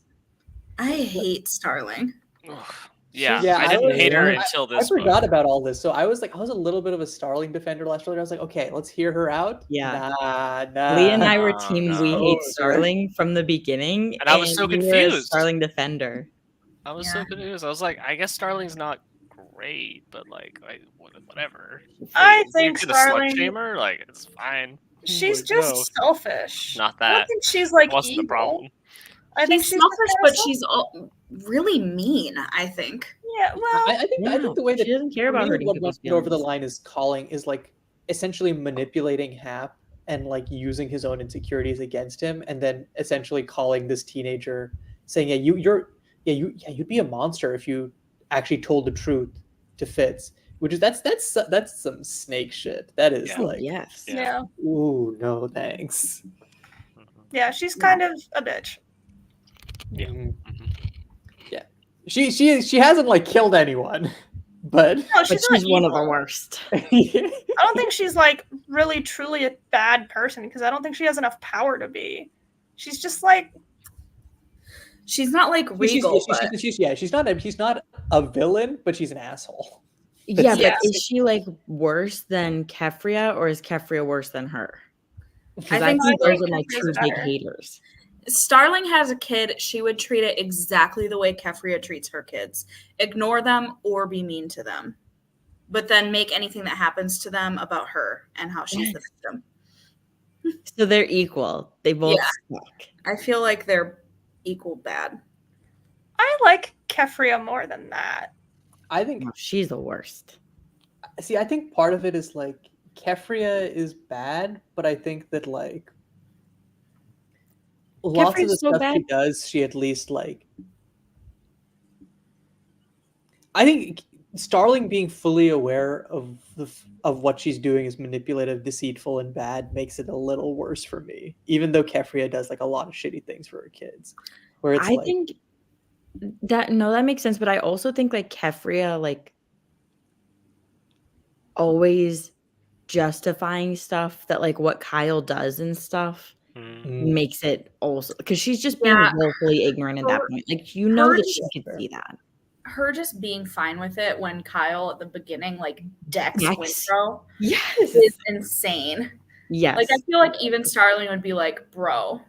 I hate Starling. Ugh. Yeah, Yeah, I I didn't was- hate her I- until I this book. forgot about all this. So I was a little bit of a Starling defender last earlier. I was like, okay, let's hear her out. Yeah. Nah. Leah and I were No, team no. we hate Oh, Starling from the beginning. And I was so you were a confused. Starling defender. I was Yeah. so confused. I was like, I guess Starling's not great, but like, whatever. I You think get a Starling- slut shamer, like it's fine. She's Like, just no, selfish. not I don't that. think she's like That wasn't evil. the problem. I think She's she's selfish, just but kinda she's really mean, I think. yeah. Well, I think the way that she doesn't care for about me, hurting what people's went over the feelings. line is calling is like essentially manipulating Hap and like using his own insecurities against him, and then essentially calling this teenager, saying, you'd be a monster if you actually told the truth to Fitz. Which is that's some snake shit. That is Yeah. like, Yes. yeah. ooh, no thanks. Mhm. Yeah, she's kind of a bitch. Yeah. Mm. Mhm. Yeah. She hasn't like killed anyone, but No, But she's, she's not one of evil. the worst. I don't think she's like really truly a bad person because I don't think she has enough power to be. She's just like She's not like Regal, but She's not a villain, but she's an asshole. Yeah, but Yeah. is she like worse than Kefria, or is Kefria worse than her? Because I think those are my true big haters. Starling has a kid, she would treat it exactly the way Kefria treats her kids. Ignore them or be mean to them. But then make anything that happens to them about her and how she's the victim. So they're equal. They both suck. I feel like they're equal bad. I like Kefria more than that. I think she's the worst. See, I think part of it is like Kefria is bad, but I think that like lots of the stuff she does, she at least like. I think Starling being fully aware of what she's doing is manipulative, deceitful, and bad makes it a little worse for me. Even though Kefria does like a lot of shitty things for her kids, where it's I think that makes sense, but I also think like Kefria like always justifying stuff that like what Kyle does and stuff makes it also because she's just being willfully ignorant at that point. Like that she could see that. Her just being fine with it when Kyle at the beginning like decks Wintrow is insane. Yes. Like I feel like even Starling would be like, bro.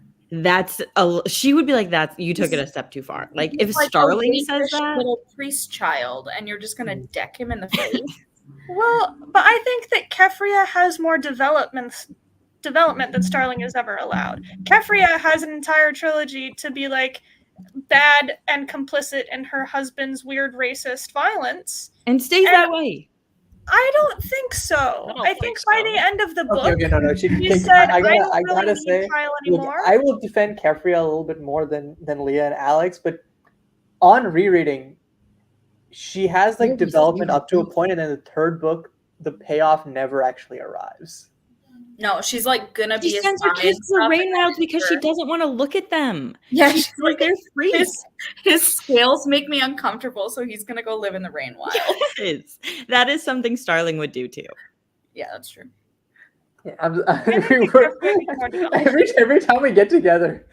She would be like, you took it a step too far. Like if like Starling says that little priest child and you're just gonna deck him in the face. Well, but I think that Kefria has more development that Starling has ever allowed. Kefria has an entire trilogy to be like bad and complicit in her husband's weird racist violence. And stays that way. I don't think so. I think by the end of the book, no. She said, I gotta say, Kyle anymore. I will defend Kefria a little bit more than Leah and Alex, but on rereading, she has like development up to a point, and then the third book, the payoff never actually arrives. No, she's like gonna be. She sends her kids to Rain Wilds because she doesn't want to look at them. Yeah, she's like they're free. His scales make me uncomfortable, so he's gonna go live in the Rain Wild. Yes. That is something Starling would do too. Yeah, that's true. Yeah, every time we get together,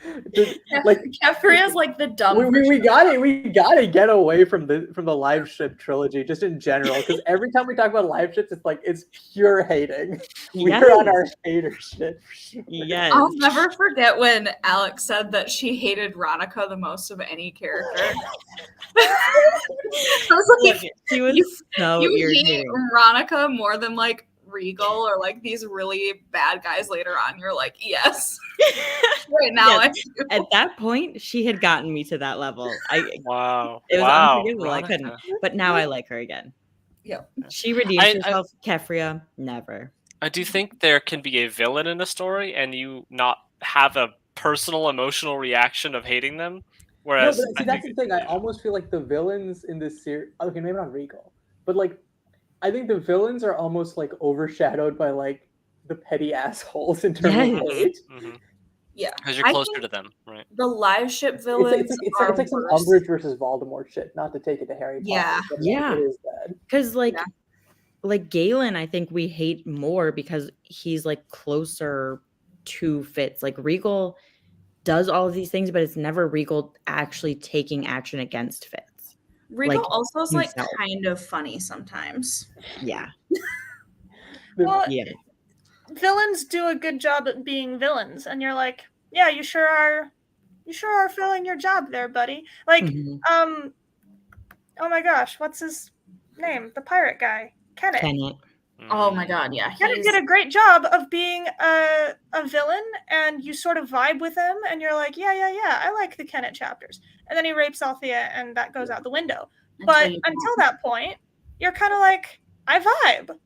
like Kefria is like the dumb. We gotta get away from the live ship trilogy just in general, because every time we talk about live ships, it's pure hating. We're on our hater shit. Yes. I'll never forget when Alex said that she hated Ronica the most of any character. I was like, she was so irritating. Hate Ronica more than like Regal or like these really bad guys later on. You're like, yes. Right now, yes. At that point, she had gotten me to that level. Wow. It was unforgivable. I couldn't. But now I like her again. Yeah. She redeems herself. Kefria, never. I do think there can be a villain in a story and you not have a personal emotional reaction of hating them. Whereas that's the thing. I almost feel like the villains in this series, okay, maybe not Regal, but like I think the villains are almost like overshadowed by like the petty assholes in terms of hate. Mm-hmm. Yeah, because you're closer to them, right? The live ship villains it's like some Umbridge versus Voldemort shit. Not to take it to Harry Potter. Yeah, it is bad. Because like Galen, I think we hate more because he's like closer to Fitz. Like Regal does all of these things, but it's never Regal actually taking action against Fitz. Regal also is like kind of funny sometimes. Yeah. Well, villains do a good job at being villains, and you're like, yeah, you sure are filling your job there, buddy. Like, oh my gosh, what's his name? The pirate guy, Kenneth. Oh my god, yeah. Kenneth did a great job of being a villain, and you sort of vibe with him, and you're like, yeah, I like the Kenneth chapters. And then he rapes Althea, and that goes out the window. But until that point, you're kind of like, I vibe.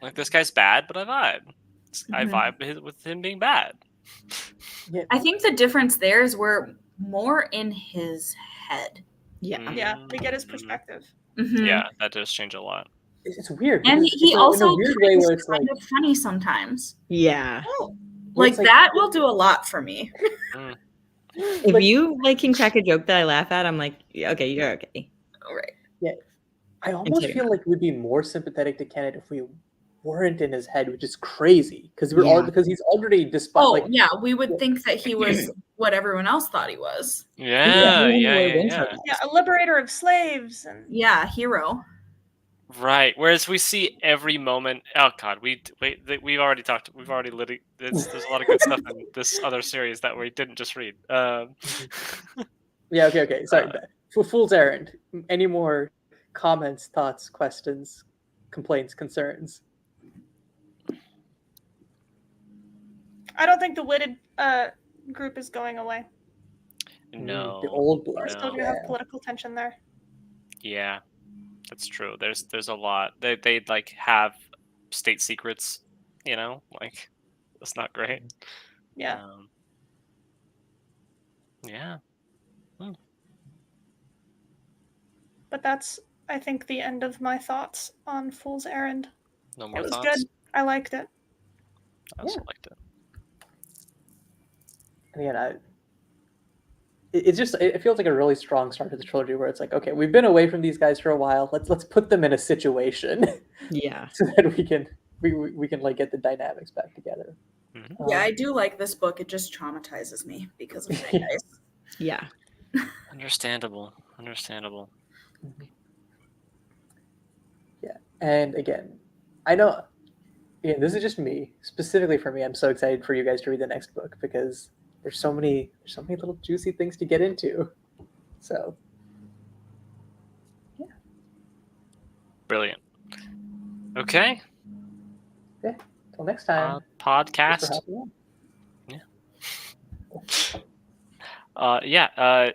Like, this guy's bad, but I vibe. I vibe with him being bad. Yeah. I think the difference there is we're more in his head. Yeah, we get his perspective. Mm-hmm. Yeah, that does change a lot. It's weird. And he also is kind of funny sometimes. Yeah. Like that will do a lot for me. If you like can crack a joke that I laugh at, I'm like, okay, you're okay. All right. Yeah. I almost feel like we'd be more sympathetic to Kenneth if we weren't in his head, which is crazy because because he's already we would think that he was what everyone else thought he was. Yeah. Yeah, a liberator of slaves. And Yeah, hero. Right. Whereas we see every moment. Oh God, we've already talked. We've already there's a lot of good stuff in this other series that we didn't just read. Yeah. Okay. Sorry. For Fool's Errand, any more comments, thoughts, questions, complaints, concerns? I don't think the witted group is going away. No. The old blood. We're still going to have political tension there. Yeah, that's true. There's a lot. They like have state secrets. You know, like that's not great. Yeah. Yeah. But that's, I think, the end of my thoughts on Fool's Errand. No more It was thoughts. good. I liked it. I also liked it. And again, it feels like a really strong start to the trilogy where it's like, okay, we've been away from these guys for a while. Let's put them in a situation. Yeah. So that we can like get the dynamics back together. Mm-hmm. Yeah, I do like this book. It just traumatizes me because of my guys. Yeah. Understandable. Yeah. And again, I know this is just me. Specifically for me, I'm so excited for you guys to read the next book because there's so many little juicy things to get into. So yeah. Brilliant. Okay. Yeah. Till next time. Podcast.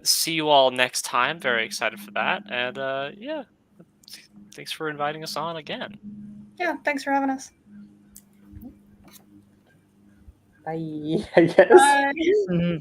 See you all next time. Very excited for that. And thanks for inviting us on again. Yeah, thanks for having us. Bye, I guess. Bye. Mhm.